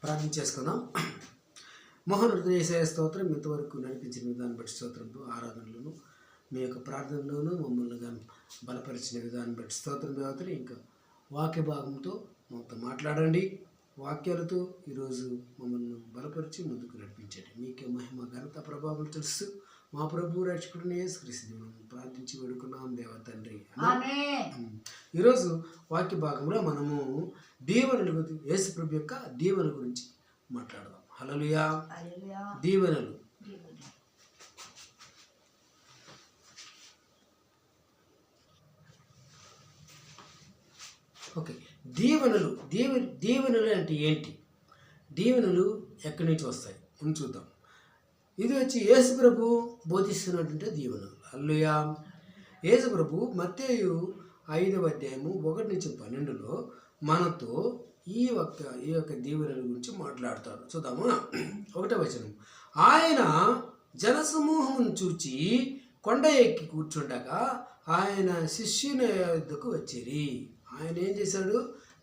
ప్రార్థన చేసుకుందాం. మోహనృదయ స్తోత్రం, ఇంతవరకు నడిపించిన విధానం బట్టి స్తోత్రంతో ఆరాధనలను మీ యొక్క ప్రార్థనలోనూ మమ్మల్ని బలపరిచిన విధానం బట్టి స్తోత్రం దేవతని. ఇంకా వాక్య భాగంతో మాతో మాట్లాడండి. వాక్యాలతో ఈరోజు మమ్మల్ని బలపరిచి ముందుకు నడిపించండి. మీకే మహిమ ఘనత ప్రభావం తెలుసు. మా ప్రభు రక్షకుడిని యేసుక్రీస్తు ప్రార్థించి వేడుకున్నాం దేవ తండ్రి. ఈరోజు వాక్య భాగంలో మనము దీవెనల గురించి, యేసు ప్రభు యొక్క దీవెన గురించి మాట్లాడదాం. హల్లెలూయా. దీవెనలు. ఓకే, దీవెనలు. దీవెనలు అంటే ఏంటి? దీవెనలు ఎక్కడి నుంచి వస్తాయి అని చూద్దాం. ఇది వచ్చి యేసు ప్రభు బోధిస్తున్నటువంటి దీవెనలు. హల్లెలూయా. యేసు ప్రభు మత్తయి 5వ అధ్యాయము 1-12లో మనతో ఈ యొక్క దీవెనల గురించి మాట్లాడతాడు. చూద్దాము. 1వ వచనం. ఆయన జనసమూహమును చూచి కొండ ఎక్కి కూర్చుండగా ఆయన శిష్యుని యొద్దకు వచ్చిరి. ఆయన ఏం చేశాడు?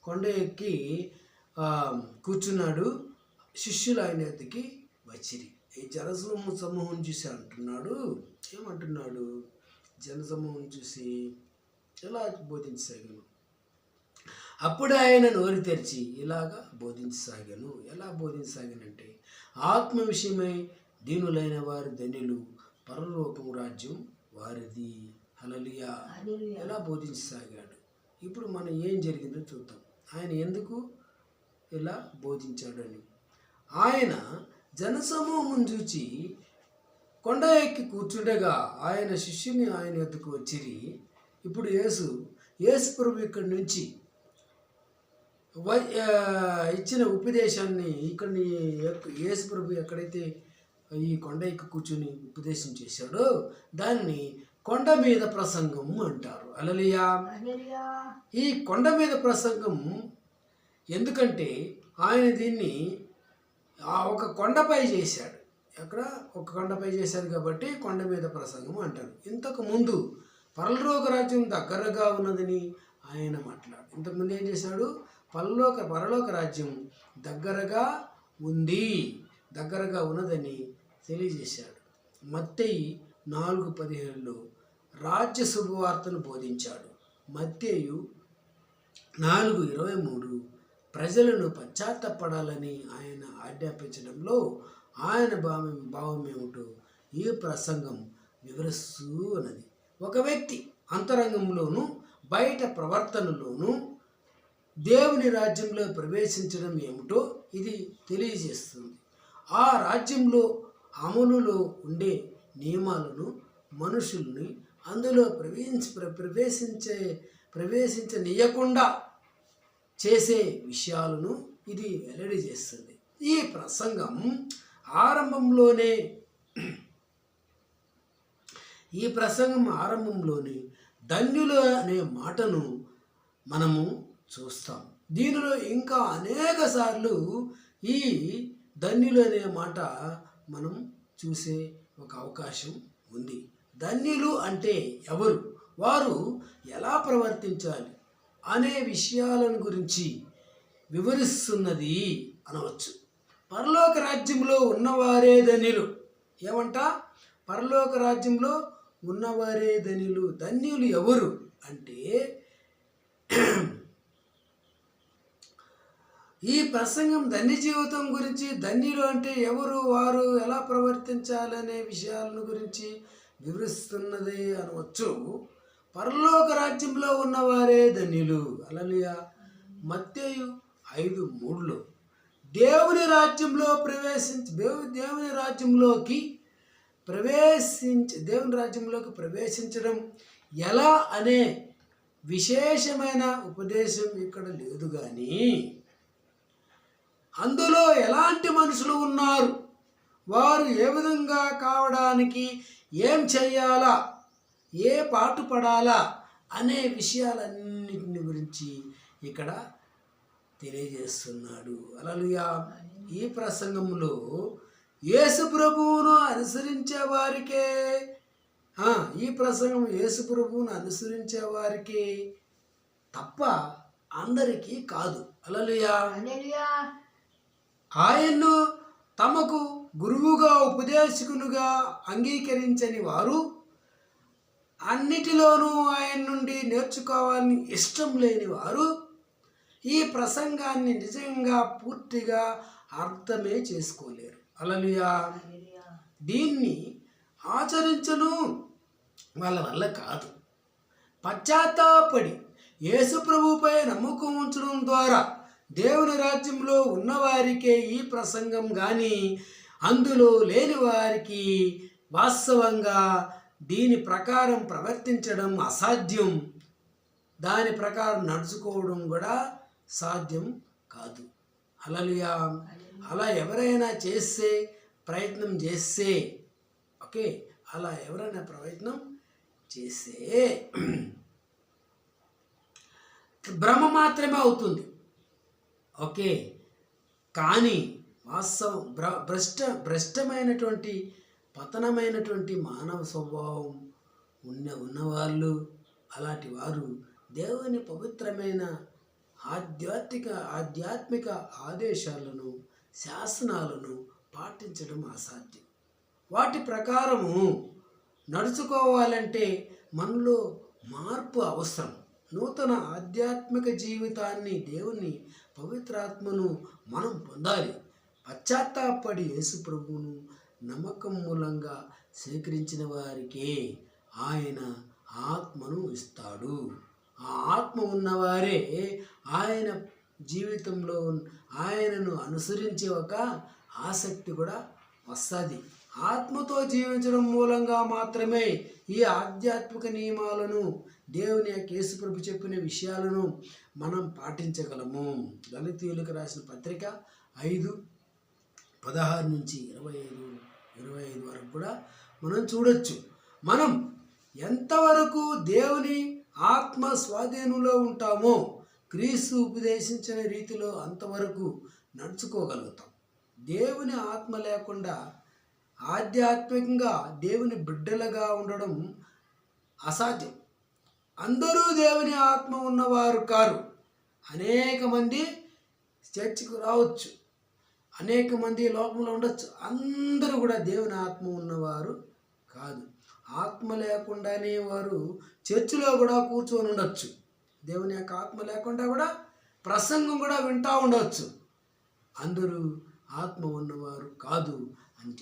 కొండ ఎక్కి కూర్చున్నాడు. శిష్యులు ఆయన యొద్దకి వచ్చిరి. ఈ జనసమూహం చూసి అంటున్నాడు, ఏమంటున్నాడు? జనసమూహం చూసి ఎలా బోధించసాగాను? అప్పుడు ఆయన నోరు తెరిచి ఇలాగా బోధించసాగాను. ఎలా బోధించసాగానంటే, ఆత్మ విషయమై దీనులైన వారి ధన్యులు, పరలోకం రాజ్యం వారిది. హల్లెలూయా. ఎలా బోధించసాగాడు? ఇప్పుడు మనం ఏం జరిగిందో చూద్దాం. ఆయన ఎందుకు ఇలా బోధించాడని. ఆయన జనసమూహం చూచి కొండ ఎక్కి కూర్చుండగా ఆయన శిష్యుని ఆయన యొద్దకు వచ్చిరి. ఇప్పుడు యేసు ప్రభు ఇక్కడి నుంచి ఇచ్చిన ఉపదేశాన్ని, ఇక్కడ యేసు ప్రభు ఎక్కడైతే ఈ కొండ ఎక్కి కూర్చుని ఉపదేశం చేశాడో దాన్ని కొండ మీద ప్రసంగం అంటారు. హల్లెలూయా. ఈ కొండ మీద ప్రసంగం ఎందుకంటే ఆయన దీన్ని ఒక కొండపై చేశాడు. ఎక్కడ? ఒక కొండపై చేశాడు కాబట్టి కొండ మీద ప్రసంగం అంటారు. ఇంతకు ముందు పరలోక రాజ్యం దగ్గరగా ఉన్నదని ఆయన మాట్లాడు. ఇంతకుముందు ఏం చేశాడు? పరలోక రాజ్యం దగ్గరగా ఉంది, దగ్గరగా ఉన్నదని తెలియజేశాడు. మత్తయి 4:17లో రాజ్య శుభవార్తను బోధించాడు. మత్తయి 4:23 ప్రజలను పశ్చాత్తపడాలని ఆయన ఆజ్ఞాపించడంలో ఆయన భావం ఏమిటో ఈ ప్రసంగం వివరిస్తూ ఉన్నది. ఒక వ్యక్తి అంతరంగంలోనూ బయట ప్రవర్తనలోనూ దేవుని రాజ్యంలో ప్రవేశించడం ఏమిటో ఇది తెలియజేస్తుంది. ఆ రాజ్యంలో అమలులో ఉండే నియమాలను, మనుషుల్ని అందులో ప్రవేశించనీయకుండా చేసే విషయాలను ఇది వెల్లడి చేస్తుంది. ఈ ప్రసంగం ఆరంభంలోనే ధన్యులు అనే మాటను మనము చూస్తాం. దీనిలో ఇంకా అనేక సార్లు ఈ ధన్యులు అనే మాట మనం చూసే ఒక అవకాశం ఉంది. ధన్యులు అంటే ఎవరు? వారు ఎలా ప్రవర్తించాలి అనే విషయాలను గురించి వివరిస్తున్నది అనవచ్చు. పరలోక రాజ్యంలో ఉన్నవారే ధన్యులు. ఏమంట? పరలోక రాజ్యంలో ఉన్నవారే ధన్యులు. ధన్యులు ఎవరు అంటే, ఈ ప్రసంగం ధన్య జీవితం గురించి, ధన్యులు అంటే ఎవరు, వారు ఎలా ప్రవర్తించాలనే విషయాలను గురించి వివరిస్తున్నది అనవచ్చు. పరలోక రాజ్యంలో ఉన్నవారే ధన్యులు. హల్లెలూయా. మత్తయి 5:3లో దేవుని రాజ్యంలోకి ప్రవేశించడం ఎలా అనే విశేషమైన ఉపదేశం ఇక్కడ లేదు. కానీ అందులో ఎలాంటి మనుషులు ఉన్నారు, వారు ఏ విధంగా కావడానికి ఏం చెయ్యాలా, ఏ పాటు పడాలా అనే విషయాలన్నిటిని గురించి ఇక్కడ తెలియజేస్తున్నాడు. హల్లెలూయా. ఈ ప్రసంగంలో యేసు ప్రభువును అనుసరించే వారికి తప్ప అందరికీ కాదు. హల్లెలూయా. ఆయన్ను తమకు గురువుగా ఉపదేశకునుగా అంగీకరించని వారు, అన్నిటిలోనూ ఆయన నుండి నేర్చుకోవాలని ఇష్టం లేని వారు ఈ ప్రసంగాన్ని నిజంగా పూర్తిగా అర్థమే చేసుకోలేరు. హల్లెలూయా. దీన్ని ఆచరించను వాళ్ళ వల్ల కాదు. పశ్చాత్తాపడి యేసు ప్రభువుపై నమ్మకం ఉంచడం ద్వారా దేవుని రాజ్యంలో ఉన్నవారికే ఈ ప్రసంగం కానీ అందులో లేని వారికి వాస్తవంగా దీని ప్రకారం ప్రవర్తించడం అసాధ్యం. దాని ప్రకారం నడుచుకోవడం కూడా సాధ్యం కాదు. హల్లెలూయా. అలా ఎవరైనా చేస్తే ప్రయత్నం చేస్తే ఓకే, అలా ఎవరైనా ప్రయత్నం చేస్తే భ్రమ మాత్రమే అవుతుంది. ఓకే, కానీ వాస్తవం భ్రష్టమైనటువంటి పతనమైనటువంటి మానవ స్వభావం ఉన్నవాళ్ళు, అలాంటి వారు దేవుని పవిత్రమైన ఆధ్యాత్మిక ఆదేశాలను శాసనాలను పాటించడం అసాధ్యం. వాటి ప్రకారము నడుచుకోవాలంటే మనలో మార్పు అవసరం. నూతన ఆధ్యాత్మిక జీవితాన్ని, దేవుని పవిత్రాత్మను మనం పొందాలి. పశ్చాత్తాపడి యేసు ప్రభువును నమ్మకం మూలంగా స్వీకరించిన వారికే ఆయన ఆత్మను ఇస్తాడు. ఆ ఆత్మ ఉన్నవారే ఆయన జీవితంలో ఆయనను అనుసరించే ఒక ఆసక్తి కూడా వస్తుంది. ఆత్మతో జీవించడం మూలంగా మాత్రమే ఈ ఆధ్యాత్మిక నియమాలను, దేవుని యొక్క యేసు ప్రభు చెప్పిన విషయాలను మనం పాటించగలము. గలతీయులకు రాసిన పత్రిక 5:16 నుంచి 25 వరకు కూడా మనం చూడొచ్చు. మనం ఎంతవరకు దేవుని ఆత్మ స్వాధీనంలో ఉంటామో క్రీస్తు ఉపదేశించిన రీతిలో అంతవరకు నడుచుకోగలుగుతాం. దేవుని ఆత్మ లేకుండా ఆధ్యాత్మికంగా దేవుని బిడ్డలుగా ఉండడం అసాధ్యం. అందరూ దేవుని ఆత్మ ఉన్నవారు కారు. అనేక మంది చర్చికి రావచ్చు, అనేక మంది లోకంలో ఉండొచ్చు, అందరూ కూడా దేవుని ఆత్మ ఉన్నవారు కాదు. ఆత్మ లేకుండానే వారు చర్చిలో కూడా కూర్చొని ఉండొచ్చు. దేవుని యొక్క ఆత్మ లేకుండా కూడా ప్రసంగం కూడా వింటూ ఉండవచ్చు. అందరూ ఆత్మ ఉన్నవారు కాదు అని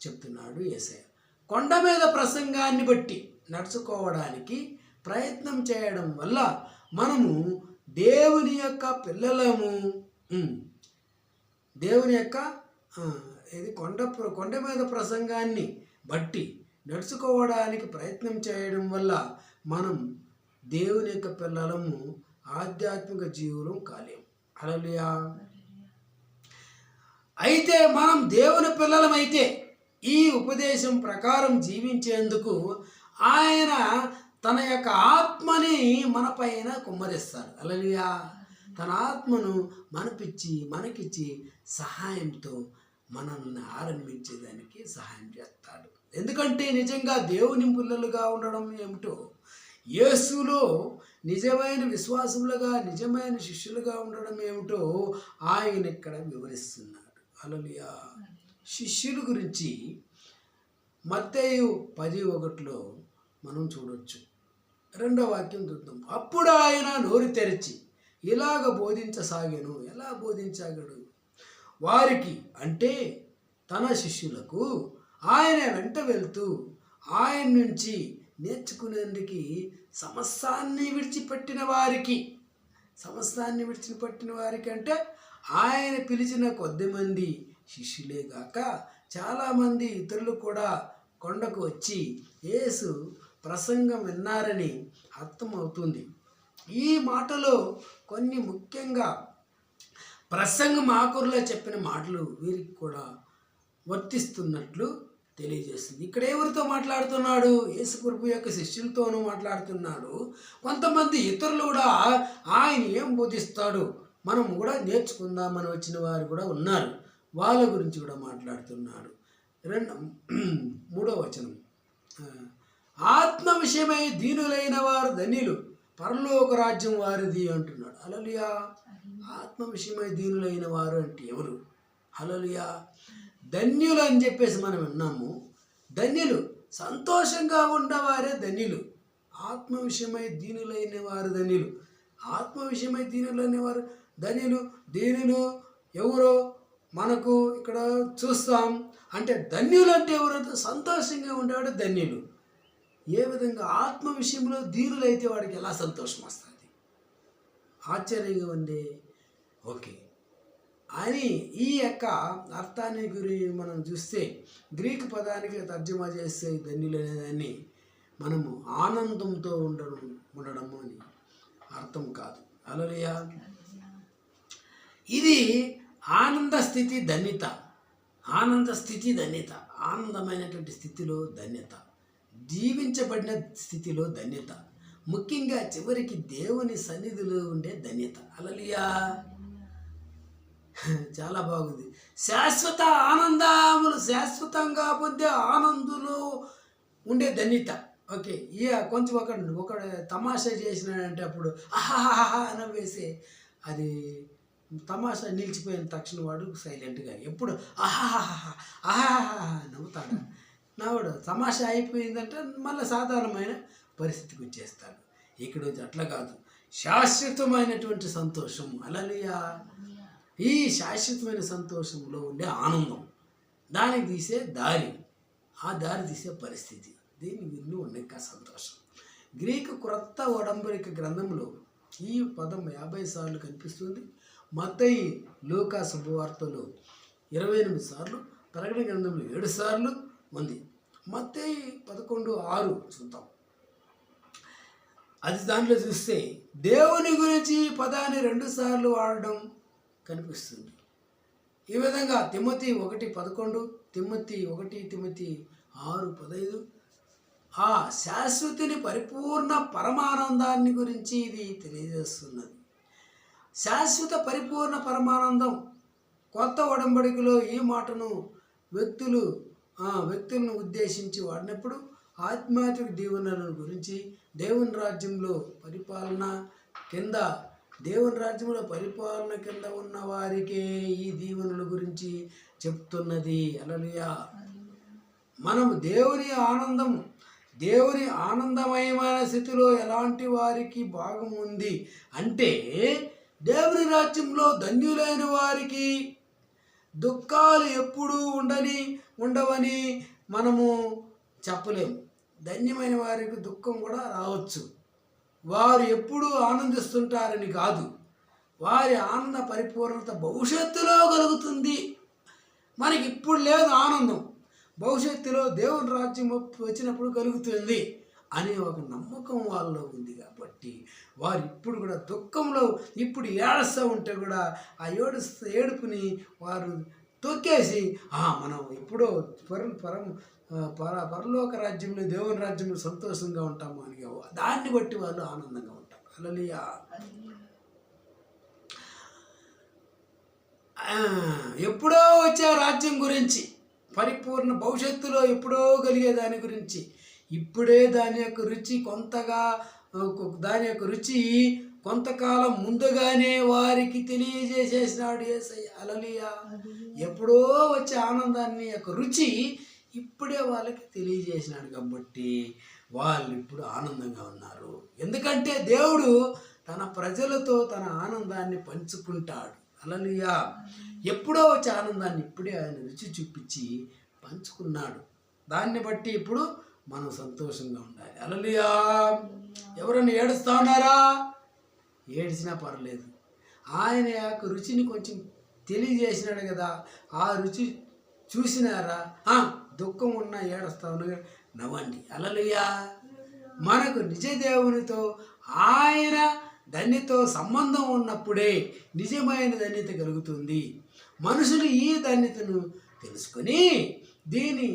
చెప్తున్నాడు యేసయ్య. కొండ మీద ప్రసంగాన్ని బట్టి నడుచుకోవడానికి ప్రయత్నం చేయడం వల్ల మనము దేవుని యొక్క పిల్లలము. దేవుని యొక్క కొండ మీద ప్రసంగాన్ని బట్టి నడుచుకోవడానికి ప్రయత్నం చేయడం వల్ల మనం దేవుని యొక్క పిల్లలము, ఆధ్యాత్మిక జీవులం కాలేము. హల్లెలూయా. అయితే మనం దేవుని పిల్లలమైతే ఈ ఉపదేశం ప్రకారం జీవించేందుకు ఆయన తన యొక్క ఆత్మని మన పైన కుమ్మరిస్తాడు. హల్లెలూయా. తన ఆత్మను మనకిచ్చి సహాయంతో మనల్ని ఆరంభించేదానికి సహాయం చేస్తాడు. ఎందుకంటే నిజంగా దేవుని పిల్లలుగా ఉండడం ఏమిటో, యేసులో నిజమైన విశ్వాసములుగా, నిజమైన శిష్యులుగా ఉండడం ఏమిటో ఆయన ఇక్కడ వివరిస్తున్నాడు. హల్లెలూయా. శిష్యుల గురించి మత్తయి 10:1 మనం చూడొచ్చు. 2వ వాక్యం చూద్దాం. అప్పుడు ఆయన నోరు తెరిచి ఇలాగ బోధించసాగాను. ఎలా బోధించగలడు? వారికి అంటే తన శిష్యులకు ఆయన వెంట వెళ్తూ ఆయన నుంచి నేర్చుకునేందుకు సమస్తాన్ని విడిచిపెట్టిన వారికి అంటే ఆయన పిలిచిన కొద్దిమంది శిష్యులే గాక చాలామంది ఇతరులు కూడా కొండకు వచ్చి యేసు ప్రసంగం విన్నారని అర్థమవుతుంది. ఈ మాటలో కొన్ని ముఖ్యంగా ప్రసంగం ఆఖరులో చెప్పిన మాటలు వీరికి కూడా వర్తిస్తున్నట్లు తెలియజేస్తుంది. ఇక్కడ ఎవరితో మాట్లాడుతున్నాడు? యేసు ప్రభు యొక్క శిష్యులతోనూ మాట్లాడుతున్నాడు. కొంతమంది ఇతరులు కూడా ఆయన ఏం బోధిస్తాడు మనం కూడా నేర్చుకుందామని వచ్చిన వారు కూడా ఉన్నారు. వాళ్ళ గురించి కూడా మాట్లాడుతున్నాడు. 3వ వచనం, ఆత్మ విషయమై దీనులైన వారు ధన్యులు, పరలోక రాజ్యం వారిది అంటున్నాడు. హల్లెలూయా. ఆత్మ విషయమై దీనులైన వారు అంటే ఎవరు? హల్లెలూయా. ధన్యులు అని చెప్పేసి మనం విన్నాము. ధన్యులు, సంతోషంగా ఉన్నవారే ధన్యులు. ఆత్మ విషయమై దీనులైన వారు ధన్యులు. ఆత్మ విషయమై దీనులైన వారు ధన్యులు. దీనులు ఎవరో మనకు ఇక్కడ చూస్తాం. అంటే ధన్యులు అంటే ఎవరైతే సంతోషంగా ఉండేవాడు ధన్యులు. ఏ విధంగా ఆత్మ విషయంలో దీనులైతే వాడికి ఎలా సంతోషం వస్తుంది? ఆశ్చర్యంగా ఉంది. ఓకే అని ఈ యొక్క అర్థాన్ని మనం చూస్తే గ్రీకు పదానికి తర్జుమా చేస్తే ధన్యులు అనేదాన్ని మనము ఆనందంతో ఉండడము అని అర్థం కాదు. హల్లెలూయా. ఇది ఆనంద స్థితి ధన్యత. ఆనంద స్థితి ధన్యత, ఆనందమైనటువంటి స్థితిలో ధన్యత, జీవించబడిన స్థితిలో ధన్యత, ముఖ్యంగా చివరికి దేవుని సన్నిధిలో ఉండే ధన్యత. హల్లెలూయా. చాలా బాగుంది. శాశ్వత ఆనందములు, శాశ్వతంగా పొందే ఆనందులో ఉండే ధన్యత. ఓకే, కొంచెం ఒక తమాషా చేసినాడంటే అప్పుడు ఆహాహా అని వేసి అది తమాషా నిలిచిపోయిన తక్షణ వాడు సైలెంట్గా ఎప్పుడు ఆహాహా ఆహాహా నవ్వుతాడు. నవ్వుడు తమాషా అయిపోయిందంటే మళ్ళీ సాధారణమైన పరిస్థితికి వచ్చేస్తాడు. ఇక్కడ అట్లా కాదు, శాశ్వతమైనటువంటి సంతోషం. హల్లెలూయా. ఈ శాశ్వతమైన సంతోషంలో ఉండే ఆనందం, దానికి తీసే దారి, ఆ దారి తీసే పరిస్థితి, దీని విన్ను ఉన్న సంతోషం. గ్రీకు క్రొత్త ఒడంబడిక గ్రంథంలో ఈ పదం 50 సార్లు కనిపిస్తుంది. మత్తయి, లూకా శుభవార్తలో 28 సార్లు, ప్రకటన గ్రంథంలో 7 సార్లు ఉంది. మత్తయి 11:6 చూద్దాం. అది దాంట్లో చూస్తే దేవుని గురించి పదాన్ని 2 సార్లు వాడడం కనిపిస్తుంది. ఈ విధంగా తిమోతి 1:11, తిమోతి 6:15 ఆ శాశ్వతిని పరిపూర్ణ పరమానందాన్ని గురించి ఇది తెలియజేస్తున్నది. శాశ్వత పరిపూర్ణ పరమానందం. కొత్త ఒడంబడికలో ఈ మాటను వ్యక్తులను ఉద్దేశించి వాడినప్పుడు ఆధ్యాత్మిక దీవెనల గురించి, దేవుని రాజ్యంలో పరిపాలన కింద ఉన్న వారికే ఈ దీవెనల గురించి చెప్తున్నది. హల్లెలూయా. మనము దేవుని ఆనందమయమైన స్థితిలో ఎలాంటి వారికి భాగం ఉంది అంటే, దేవుని రాజ్యంలో ధన్యులైన వారికి దుఃఖాలు ఎప్పుడూ ఉండవని మనము చెప్పలేము. ధన్యమైన వారికి దుఃఖం కూడా రావచ్చు. వారు ఎప్పుడూ ఆనందిస్తుంటారని కాదు, వారి ఆనంద పరిపూర్ణత భవిష్యత్తులో కలుగుతుంది. మనకి ఇప్పుడు లేదు ఆనందం, భవిష్యత్తులో దేవుని రాజ్యం వచ్చినప్పుడు కలుగుతుంది అనే ఒక నమ్మకం వాళ్ళలో ఉంది. కాబట్టి వారు ఇప్పుడు కూడా దుఃఖంలో ఇప్పుడు ఏడుస్తూ ఉంటే కూడా ఆ ఏడుపుని వారు తొక్కేసి మనం ఎప్పుడో పరలోక రాజ్యంలో, దేవుని రాజ్యంలో సంతోషంగా ఉంటాము అని దాన్ని బట్టి వాళ్ళు ఆనందంగా ఉంటారు. హల్లెలూయా. ఎప్పుడో వచ్చే రాజ్యం గురించి, పరిపూర్ణ భవిష్యత్తులో ఎప్పుడో కలిగే దాని గురించి, ఇప్పుడే దాని యొక్క రుచి కొంతకాలం ముందుగానే వారికి తెలియజేసేసినాడు యేసయ్య. హల్లెలూయా. ఎప్పుడో వచ్చే ఆనందాన్ని యొక్క రుచి ఇప్పుడే వాళ్ళకి తెలియజేసినాడు. కాబట్టి వాళ్ళు ఇప్పుడు ఆనందంగా ఉన్నారు. ఎందుకంటే దేవుడు తన ప్రజలతో తన ఆనందాన్ని పంచుకుంటాడు. హల్లెలూయా. ఎప్పుడో వచ్చే ఆనందాన్ని ఇప్పుడే ఆయన రుచి చూపించి పంచుకున్నాడు. దాన్ని బట్టి ఇప్పుడు మనం సంతోషంగా ఉండాలి. హల్లెలూయా. ఎవరైనా ఏడుస్తూ ఉన్నారా? ఏడ్చినా పర్లేదు, ఆయన యొక్క రుచిని కొంచెం తెలియజేసినాడు కదా, ఆ రుచి చూసినారా? దుఃఖం ఉన్నా ఏడుస్తా ఉన్నా నవ్వండి. హల్లెలూయా. మనకు నిజ దేవునితో ఆయన ధన్యతో సంబంధం ఉన్నప్పుడే నిజమైన ధన్యత కలుగుతుంది. మనుషులు ఈ ధన్యతను తెలుసుకొని దీని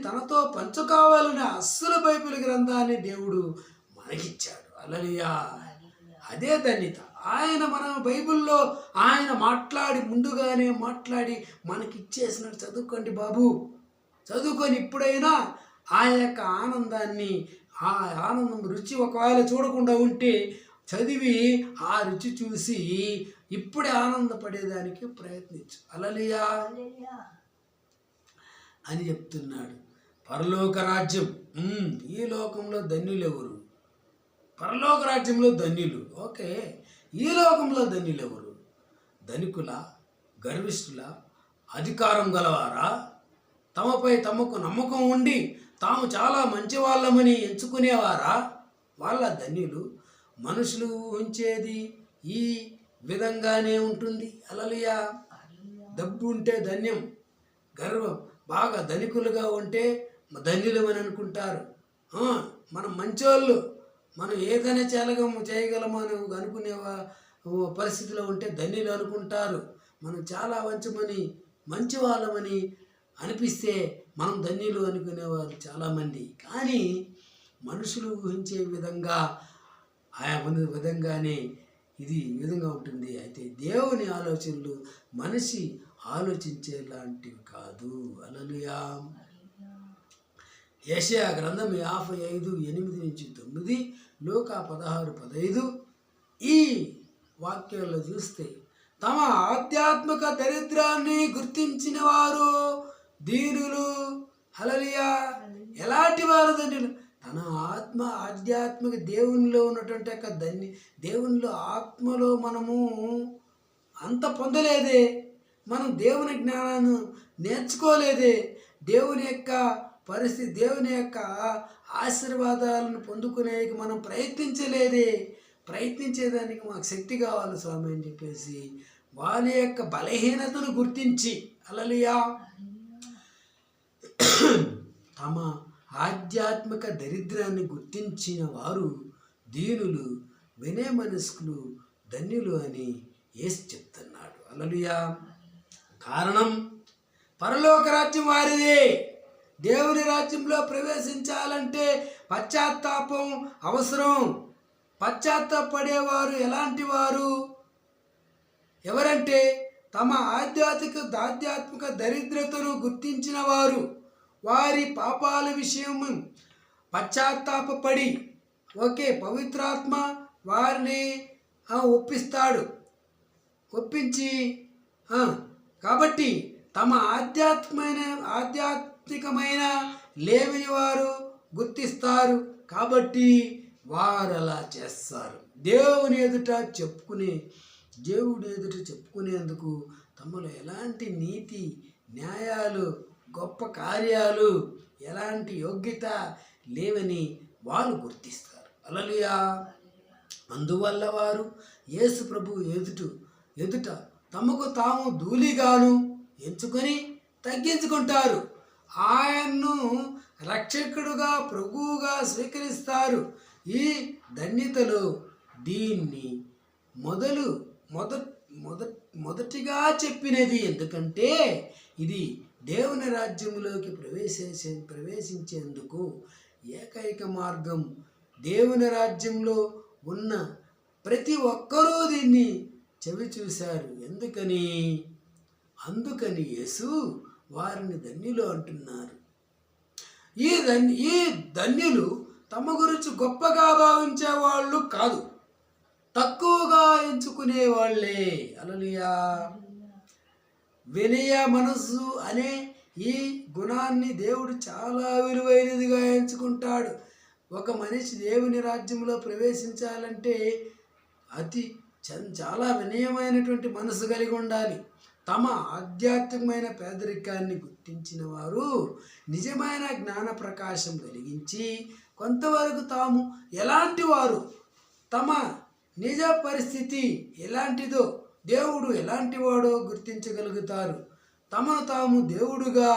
తనతో పంచుకోవాలనే అస్సలు బైబిల్ గ్రంథాన్ని దేవుడు మనకిచ్చాడు. హల్లెలూయా. అదే ధన్యత. మన బైబిల్లో ఆయన ముందుగానే మాట్లాడి మనకిచ్చేసినట్టు చదువుకోండి బాబు, చదువుకొని ఇప్పుడైనా ఆ యొక్క ఆనందాన్ని, ఆ ఆనందం రుచి ఒకవేళ చూడకుండా ఉంటే చదివి ఆ రుచి చూసి ఇప్పుడే ఆనందపడేదానికి ప్రయత్నించు. హల్లెలూయా అని చెప్తున్నాడు. పరలోక రాజ్యం, ఈ లోకంలో ధన్యులు ఎవరు? పరలోక రాజ్యంలో ధన్యులు. ఓకే, ఈ లోకంలో ధన్యులు ఎవరు? ధనికుల, గర్విష్ఠుల, అధికారం గలవారా? తమపై తమకు నమ్మకం ఉండి తాము చాలా మంచి వాళ్ళమని ఎంచుకునేవారా? వాళ్ళ ధన్యులు. మనుషులు ఉంచేది ఈ విధంగానే ఉంటుంది. హల్లెలూయా. డబ్బు ఉంటే ధన్యం, గర్వం, బాగా ధనికులుగా ఉంటే ధన్యులమని అనుకుంటారు. మనం మంచోళ్ళు, మనం ఏదైనా చేయగలము అని అనుకునే పరిస్థితిలో ఉంటే ధన్యులు అనుకుంటారు. మనం చాలా మంచి వాళ్ళమని అనిపిస్తే మనం ధన్యులు అనుకునేవారు చాలామంది. కానీ మనుషులు ఊహించే విధంగా ఆయా విధంగానే ఇది విధంగా ఉంటుంది. అయితే దేవుని ఆలోచనలు మనిషి ఆలోచించేలాంటివి కాదు. హల్లెలూయా. యెషయా గ్రంథం 55:8-9, లూకా 16:15 ఈ వాక్యాల్లో చూస్తే తమ ఆధ్యాత్మిక దరిద్రాన్ని గుర్తించిన వారు దీనులు. హల్లెలూయా. ఎలాంటి వారు ధన్యులు? తన ఆధ్యాత్మిక దేవునిలో ఉన్నటువంటి యొక్క దేవునిలో ఆత్మలో మనము అంత పొందలేదే, మనం దేవుని జ్ఞానాన్ని నేర్చుకోలేదే, దేవుని యొక్క పరిస్థితి, దేవుని యొక్క ఆశీర్వాదాలను పొందుకునేకి మనం ప్రయత్నించలేదే. ప్రయత్నించేదానికి మాకు శక్తి కావాలి స్వామి అని చెప్పేసి వాళ్ళ యొక్క బలహీనతను గుర్తించి, హల్లెలూయా, తమ ఆధ్యాత్మిక దరిద్రాన్ని గుర్తించిన వారు దీనులు, వినయ మనస్కులు, ధన్యులు అని యేసు చెప్తున్నాడు. హల్లెలూయా. కారణం, పరలోక రాజ్యం వారిదే. దేవుని రాజ్యంలో ప్రవేశించాలంటే పశ్చాత్తాపం అవసరం. పశ్చాత్తాపడేవారు ఎలాంటి వారు? ఎవరంటే తమ ఆధ్యాత్మిక దరిద్రతను గుర్తించిన వారు, వారి పాపాల విషయం పశ్చాత్తాపడి, ఓకే, పవిత్రాత్మ వారిని ఒప్పించి కాబట్టి తమ ఆధ్యాత్మికమైన లేమిని వారు గుర్తిస్తారు. కాబట్టి వారు అలా చేస్తారు. దేవుడి ఎదుట చెప్పుకునేందుకు తమలో ఎలాంటి నీతి న్యాయాలు, గొప్ప కార్యాలు, ఎలాంటి యోగ్యత లేవని వాళ్ళు గుర్తిస్తారు. హల్లెలూయా. అందువల్ల వారు యేసు ప్రభు ఎదుట తమకు తాము ధూళిగాను ఎంచుకొని తగ్గించుకుంటారు. ఆయన్ను రక్షకుడుగా, ప్రభువుగా స్వీకరిస్తారు. ఈ ధన్యతలో దీన్ని మొదటిగా చెప్పినది. ఎందుకంటే ఇది దేవుని రాజ్యంలోకి ప్రవేశించేందుకు ఏకైక మార్గం. దేవుని రాజ్యంలో ఉన్న ప్రతి ఒక్కరూ దీన్ని చెవి చూశారు. అందుకని యేసు వారిని ధన్యులు అంటున్నారు. ఈ ధన్యులు తమ గురించి గొప్పగా భావించే వాళ్ళు కాదు, తక్కువగా ఎంచుకునే వాళ్ళే. హల్లెలూయా. వినయ మనస్సు అనే ఈ గుణాన్ని దేవుడు చాలా విలువైనదిగా ఎంచుకుంటాడు. ఒక మనిషి దేవుని రాజ్యంలో ప్రవేశించాలంటే చాలా వినయమైనటువంటి మనసు కలిగి ఉండాలి. తమ ఆధ్యాత్మికమైన పేదరికాన్ని గుర్తించిన వారు నిజమైన జ్ఞాన ప్రకాశం కలిగించి కొంతవరకు తాము ఎలాంటి వారు, తమ నిజ పరిస్థితి ఎలాంటిదో, దేవుడు ఎలాంటి వాడో గుర్తించగలుగుతారు. తమను తాము దేవుడుగా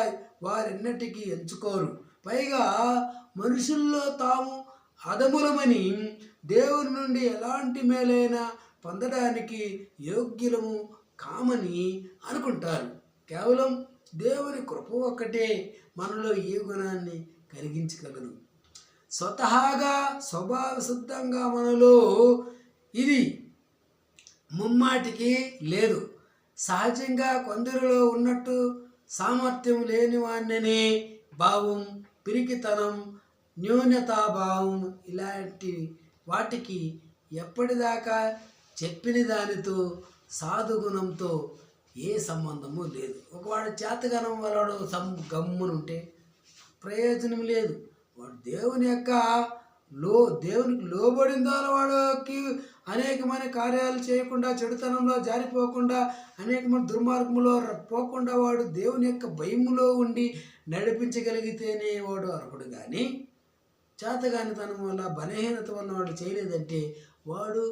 వారెన్నటికీ ఎంచుకోరు. పైగా మనుషుల్లో తాము అధములమని, దేవుని నుండి ఎలాంటి మేలైనా పొందడానికి యోగ్యులము కామని అనుకుంటారు. కేవలం దేవుని కృప ఒక్కటే మనలో ఈ గుణాన్ని కలిగించగలదు. స్వతహాగా స్వభావ సిద్ధంగా మనలో ఇది ముమ్మాటికి లేదు. సహజంగా కొందరిలో ఉన్నట్టు సామర్థ్యం లేని వాణ్ణనే భావం, పిరికితనం, న్యూనతాభావం ఇలాంటి వాటికి ఎప్పటిదాకా చెప్పిన దానితో సాధుగుణంతో ఏ సంబంధము లేదు. ఒకవాడు చేతగనం వాడు గమ్మునుంటే ప్రయోజనం లేదు. వాడు దేవునికి లోబడిన వాడికి అనేకమైన కార్యాలు చేయకుండా, చెడుతనంలో జారిపోకుండా, అనేకమైన దుర్మార్గంలో పోకుండా వాడు దేవుని యొక్క భయములో ఉండి నడిపించగలిగితేనే వాడు అర్హుడు. కానీ చేతగానితనం వల్ల, బలహీనత వల్ల వాడు చేయలేదంటే వాడు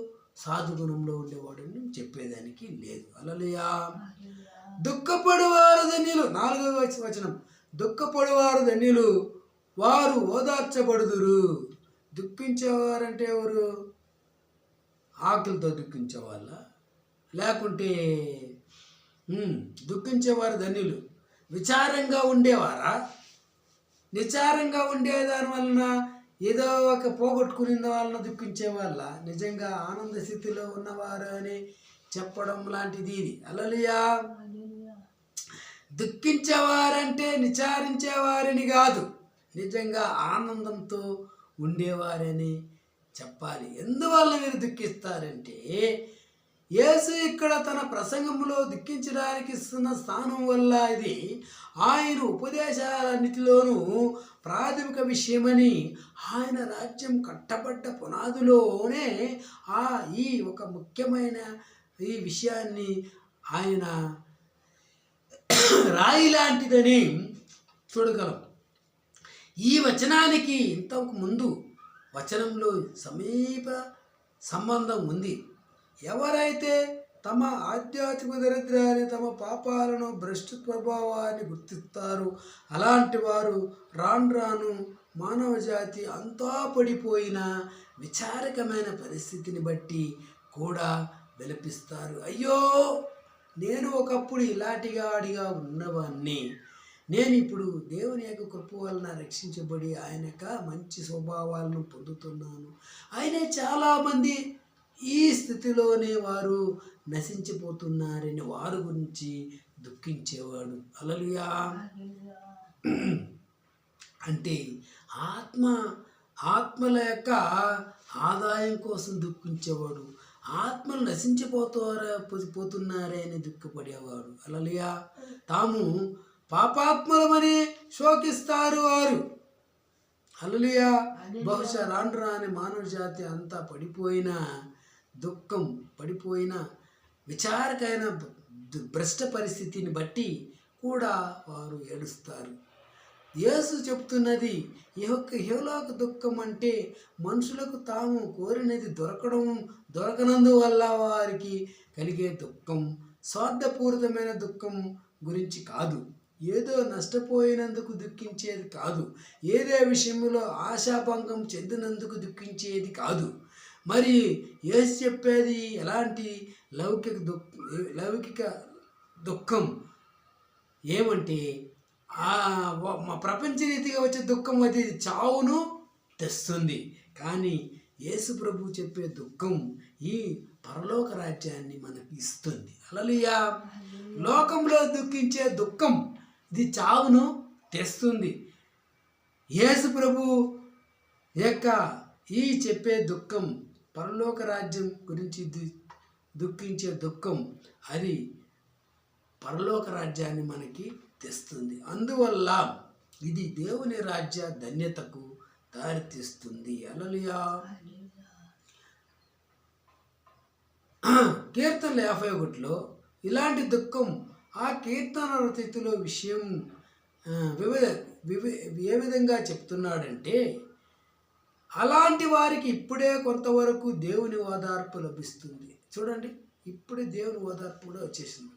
సాధుగుణంలో ఉండేవాడని చెప్పేదానికి లేదు. హల్లెలూయా. దుఃఖపడువారు ధన్యులు. 4వ వచనం, దుఃఖపడువారు ధన్యులు, వారు ఓదార్చబడుదురు. దుఃఖించేవారంటే ఎవరు? ఆకలితో దుఃఖించేవాళ్ళ, లేకుంటే దుఃఖించేవారు ధన్యులు విచారంగా ఉండేవారా? నిచారంగా ఉండేదాని వలన, ఏదో ఒక పోగొట్టుకునే వలన దుఃఖించే వాళ్ళ, నిజంగా ఆనంద స్థితిలో ఉన్నవారు అని చెప్పడం లాంటిది ఇది. హల్లెలూయా. దుఃఖించేవారంటే నిచారించేవారని కాదు, నిజంగా ఆనందంతో ఉండేవారని చెప్పాలి. ఎందువల్ల మీరు దుఃఖిస్తారంటే, యేసు ఇక్కడ తన ప్రసంగంలో దుఃఖించడానికి ఇస్తున్న స్థానం వల్ల ఇది ఆయన ఉపదేశాలన్నిటిలోనూ ప్రాథమిక విషయమని, ఆయన రాజ్యం కట్టబడ్డ పునాదిలోనే ఈ ఒక ముఖ్యమైన ఈ విషయాన్ని ఆయన రాయి లాంటిదని చూడగలం. ఈ వచనానికి ఇంతకు ముందు వచనంలో సమీప సంబంధం ఉంది. ఎవరైతే తమ ఆధ్యాత్మిక దరిద్రాన్ని, తమ పాపాలను, భ్రష్ట స్వభావాన్ని గుర్తిస్తారు, అలాంటి వారు రాను మానవ జాతి అంతా పడిపోయిన విచారకమైన పరిస్థితిని బట్టి కూడా విలపిస్తారు. అయ్యో, నేను ఒకప్పుడు ఇలాంటిగా ఉన్నవాడిని, నేను ఇప్పుడు దేవుని యొక్క కృప వలన రక్షించబడి ఆయన యొక్క మంచి స్వభావాలను పొందుతున్నాను. ఆయనే చాలామంది ఈ స్థితిలోనే వారు నశించిపోతున్నారని వారి గురించి దుఃఖించేవాడు. హల్లెలూయా. అంటే ఆత్మల యొక్క ఆదాయం కోసం దుఃఖించేవాడు, ఆత్మలు నశించిపోతున్నారే అని దుఃఖపడేవాడు. హల్లెలూయా. తాము పాపాత్మలమని శోకిస్తారు వారు. హల్లెలూయా. బహుశా రాని మానవ జాతి అంతా పడిపోయిన విచారకైన భ్రష్ట పరిస్థితిని బట్టి కూడా వారు ఏడుస్తారు. యేసు చెప్తున్నది, ఇహలోక దుఃఖం అంటే మనుషులకు తాము కోరినది దొరకనందువల్ల వారికి కలిగే దుఃఖం, స్వార్థపూరితమైన దుఃఖం గురించి కాదు. ఏదో నష్టపోయినందుకు దుఃఖించేది కాదు, ఏదే విషయంలో ఆశాభంగం చెందినందుకు దుఃఖించేది కాదు. మరి యేసు చెప్పేది ఎలాంటి లౌకిక దుఃఖం ఏమంటే, ప్రపంచ రీతిగా వచ్చే దుఃఖం అది చావును తెస్తుంది. కానీ యేసు ప్రభు చెప్పే దుఃఖం ఈ పరలోక రాజ్యాన్ని మనకి ఇస్తుంది. హల్లెలూయా. లోకంలో దుఃఖించే దుఃఖం ఇది చావును తెస్తుంది. యేసు ప్రభు యొక్క ఈ చెప్పే దుఃఖం, పరలోక రాజ్యం గురించి దుఃఖించే దుఃఖం, అది పరలోక రాజ్యాన్ని మనకి తెస్తుంది. అందువల్ల ఇది దేవుని రాజ్య ధన్యతకు దారితీస్తుంది. హల్లెలూయా. కీర్తనలు 51లో ఇలాంటి దుఃఖం ఆ కీర్తన రచయితలో విషయం ఏ విధంగా చెప్తున్నాడంటే, అలాంటి వారికి ఇప్పుడే కొంతవరకు దేవుని ఓదార్పు లభిస్తుంది. చూడండి, ఇప్పుడే దేవుని ఓదార్పు కూడా వచ్చేసింది.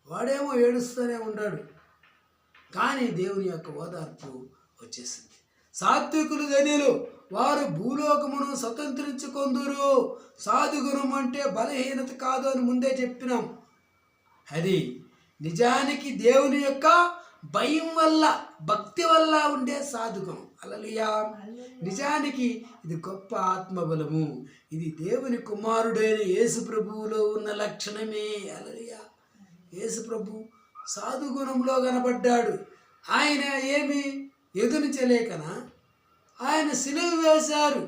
వాడేమో ఏడుస్తూనే ఉన్నాడు, కానీ దేవుని యొక్క ఓదార్పు వచ్చేసింది. సాత్వికులు ధన్యులు, వారు భూలోకమును స్వతంత్రించుకొందురు. సాధుగుణం అంటే బలహీనత కాదు అని ముందే చెప్పినాం. అది నిజానికి దేవుని యొక్క భయం వల్ల, భక్తి వల్ల ఉండే సాధుగుణం. హల్లెలూయా. నిజానికి ఇది గొప్ప ఆత్మబలము. ఇది దేవుని కుమారుడైన యేసు ప్రభువులో ఉన్న లక్షణమే. హల్లెలూయా. యేసు ప్రభు సాధుగుణంలో కనబడ్డాడు. ఆయన ఏమి ఎదురించలేకనా? ఆయన సిలువ వేశారు.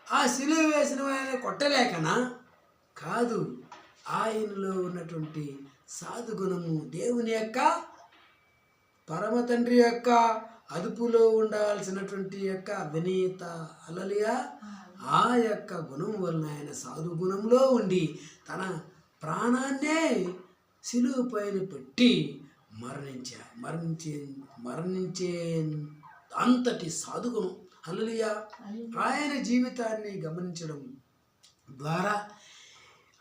ఆ సిలువ వేసిన ఆయన కొట్టలేకనా? కాదు. ఆయనలో ఉన్నటువంటి సాధుగుణము దేవుని యొక్క పరమ తండ్రి యొక్క అదుపులో ఉండాల్సినటువంటి యొక్క వినీత హల్లెలూయా ఆ యొక్క గుణం వలన ఆయన సాధుగుణంలో ఉండి తన ప్రాణాన్నే శిలువ పైన పెట్టి మరణించే అంతటి సాధుగుణం హల్లెలూయా ఆయన జీవితాన్ని గమనించడం ద్వారా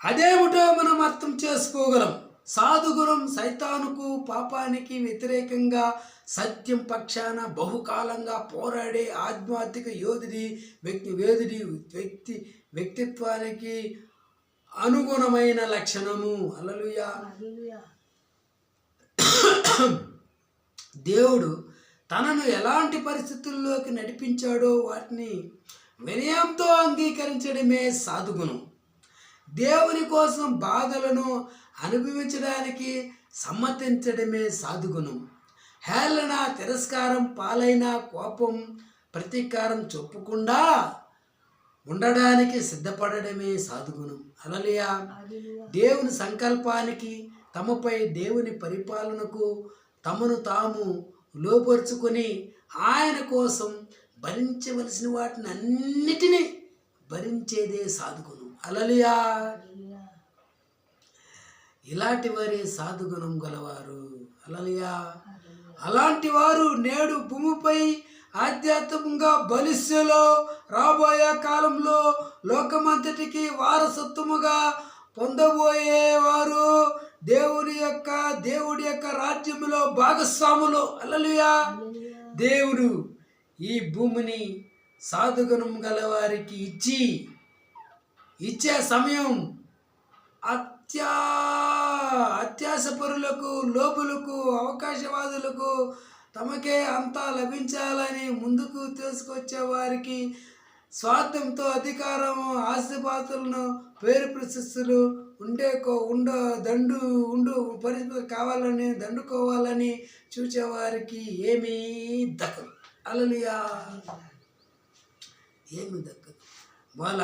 అదేమిటో మనం అర్థం చేసుకోగలం. సాధుగుణం సైతానుకు పాపానికి వ్యతిరేకంగా సత్యం పక్షాన బహుకాలంగా పోరాడే ఆధ్యాత్మిక వ్యక్తిత్వానికి అనుగుణమైన లక్షణము. హల్లెలూయా. దేవుడు తనను ఎలాంటి పరిస్థితుల్లోకి నడిపించాడో వాటిని వినయంతో అంగీకరించడమే సాధుగుణం. దేవుని కోసం బాధలను అనుభవించడానికి సమ్మతించడమే సాధుగుణం. హేళన, తిరస్కారం పాలైన కోపం, ప్రతీకారం చొప్పకుండా ఉండడానికి సిద్ధపడడమే సాధుగుణం. హల్లెలూయా. దేవుని సంకల్పానికి, తమపై దేవుని పరిపాలనకు తమను తాము లోపరుచుకొని ఆయన కోసం భరించవలసిన వాటిని అన్నిటినీ భరించేదే సాధుగుణం. హల్లెలూయా. ఇలాంటి వారే సాధుగుణం గలవారు. హల్లెలూయా. అలాంటి వారు నేడు భూమిపై ఆధ్యాత్మికంగా భవిష్యత్తులో రాబోయే కాలంలో లోకమంతటికి వారసత్వముగా పొందబోయేవారు దేవుడి యొక్క రాజ్యములో భాగస్వాములు. హల్లెలూయా. దేవుడు ఈ భూమిని సాధుగుణం గలవారికి ఇచ్చే సమయం అత్యాశపరులకు, లోపులకు, అవకాశవాదులకు తమకే అంతా లభించాలని ముందుకు తీసుకొచ్చే వారికి స్వార్థంతో అధికారం, ఆస్తిపాస్తులను, పేరు ప్రశస్తులు పరిస్థితులు కావాలని దండుకోవాలని చూచేవారికి ఏమీ దక్కదు. హల్లెలూయా. ఏమీ దక్కదు. వాళ్ళు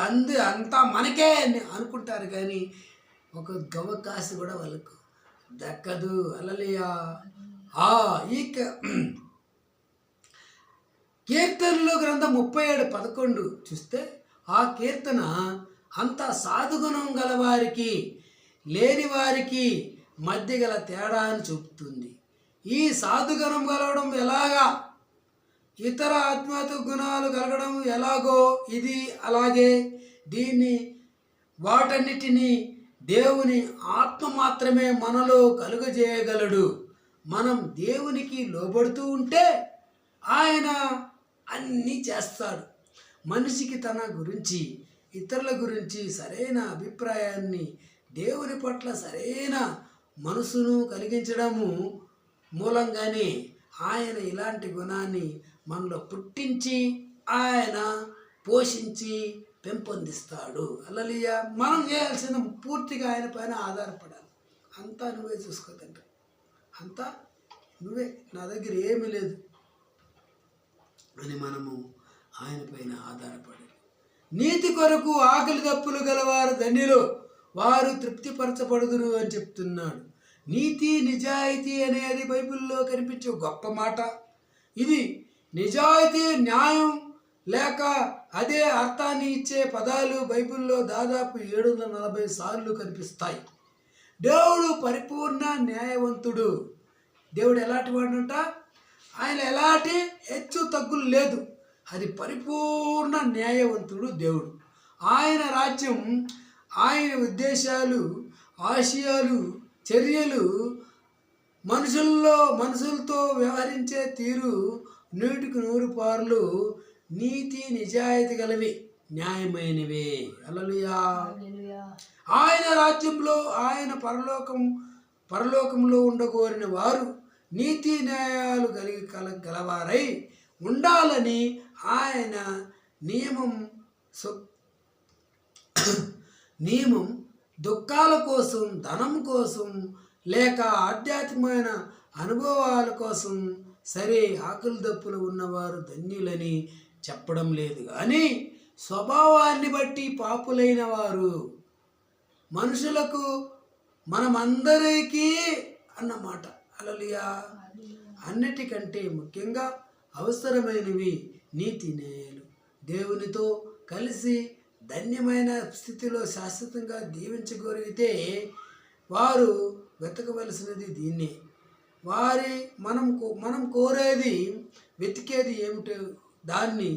అంతా మనకే అనుకుంటారు కానీ ఒక గవకాశ కూడా వాళ్ళకు దక్కదు. హల్లెలూయా. ఈ కీర్తనలు గ్రంథం 37:11 చూస్తే ఆ కీర్తన అంత సాధుగుణం గలవారికి లేని వారికి మధ్య గల తేడాన్ని చూపుతుంది. ఈ సాధుగుణం కలగడం ఎలాగా, ఇతర ఆధ్యాత్మిక గుణాలు కలగడం ఎలాగో ఇది అలాగే. వాటన్నిటినీ దేవుని ఆత్మ మాత్రమే మనలో కలుగజేయగలడు. మనం దేవునికి లోబడుతూ ఉంటే ఆయన అన్నీ చేస్తాడు. మనిషికి తన గురించి, ఇతరుల గురించి సరైన అభిప్రాయాన్ని, దేవుని పట్ల సరైన మనసును కలిగించడము మూలంగానే ఆయన ఇలాంటి గుణాన్ని మనలో పుట్టించి ఆయన పోషించి పెంపొందిస్తాడు. హల్లెలూయా. మనం చేయాల్సిన పూర్తిగా ఆయన పైన ఆధారపడాలి. అంతా నువ్వే చూసుకోదండి, అంతా నువ్వే, నా దగ్గర ఏమీ లేదు అని మనము ఆయన పైన ఆధారపడాలి. నీతి కొరకు ఆకలి దప్పులు గలవారు ధన్యులు, వారు తృప్తిపరచబడుదురు అని చెప్తున్నాడు. నీతి, నిజాయితీ అనేది బైబిల్లో కనిపించే గొప్ప మాట. ఇది నిజాయితీ, న్యాయం లేక అదే అర్థాన్ని ఇచ్చే పదాలు బైబిల్లో దాదాపు 740 సార్లు కనిపిస్తాయి. దేవుడు పరిపూర్ణ న్యాయవంతుడు. దేవుడు ఎలాంటి వాడుంట, ఆయన ఎలాంటి హెచ్చు తగ్గులు లేదు. అది పరిపూర్ణ న్యాయవంతుడు దేవుడు. ఆయన రాజ్యం, ఆయన ఉద్దేశాలు, ఆశయాలు, చర్యలు, మనుషులతో వ్యవహరించే తీరు 100% నీతి, నిజాయితీ గలవి, న్యాయమైనవే. హల్లెలూయా. ఆయన రాజ్యంలో, ఆయన పరలోకంలో ఉండగోరిన వారు నీతి న్యాయాలు గలవారై ఉండాలని ఆయన నియమం దుఃఖాల కోసం, ధనం కోసం లేక ఆధ్యాత్మికమైన అనుభవాల కోసం సరే ఆకలి దప్పులు ఉన్నవారు ధన్యులని చెప్పడం లేదు. కానీ స్వభావాన్ని బట్టి పాపులైన వారు మనుషులకు మనమందరికీ అన్నమాట. హల్లెలూయా. అన్నిటికంటే ముఖ్యంగా అవసరమైనవి నీతి న్యాయాలు. దేవునితో కలిసి ధన్యమైన స్థితిలో శాశ్వతంగా దీవించగలిగితే వారు వెతకవలసినది దీన్నే. మనం కోరేది, వెతికేది ఏమిటో దాన్ని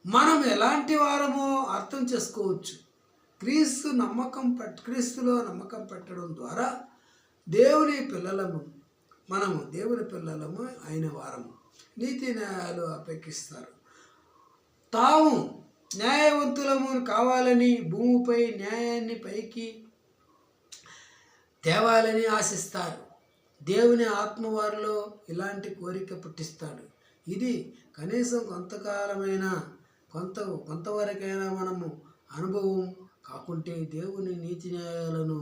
మనం ఎలాంటి వారమో అర్థం చేసుకోవచ్చు. క్రీస్తులో నమ్మకం పెట్టడం ద్వారా మనము దేవుని పిల్లలము అయిన వారము. నీతి న్యాయాలు అపేక్షిస్తారు. తాము న్యాయవంతులము కావాలని, భూమిపై న్యాయాన్ని పైకి తేవాలని ఆశిస్తారు. దేవుని ఆత్మ వారిలో ఇలాంటి కోరిక పుట్టిస్తాడు. ఇది కనీసం కొంతవరకైనా మనము అనుభవం కాకుంటే దేవుని నీతి న్యాయాలను,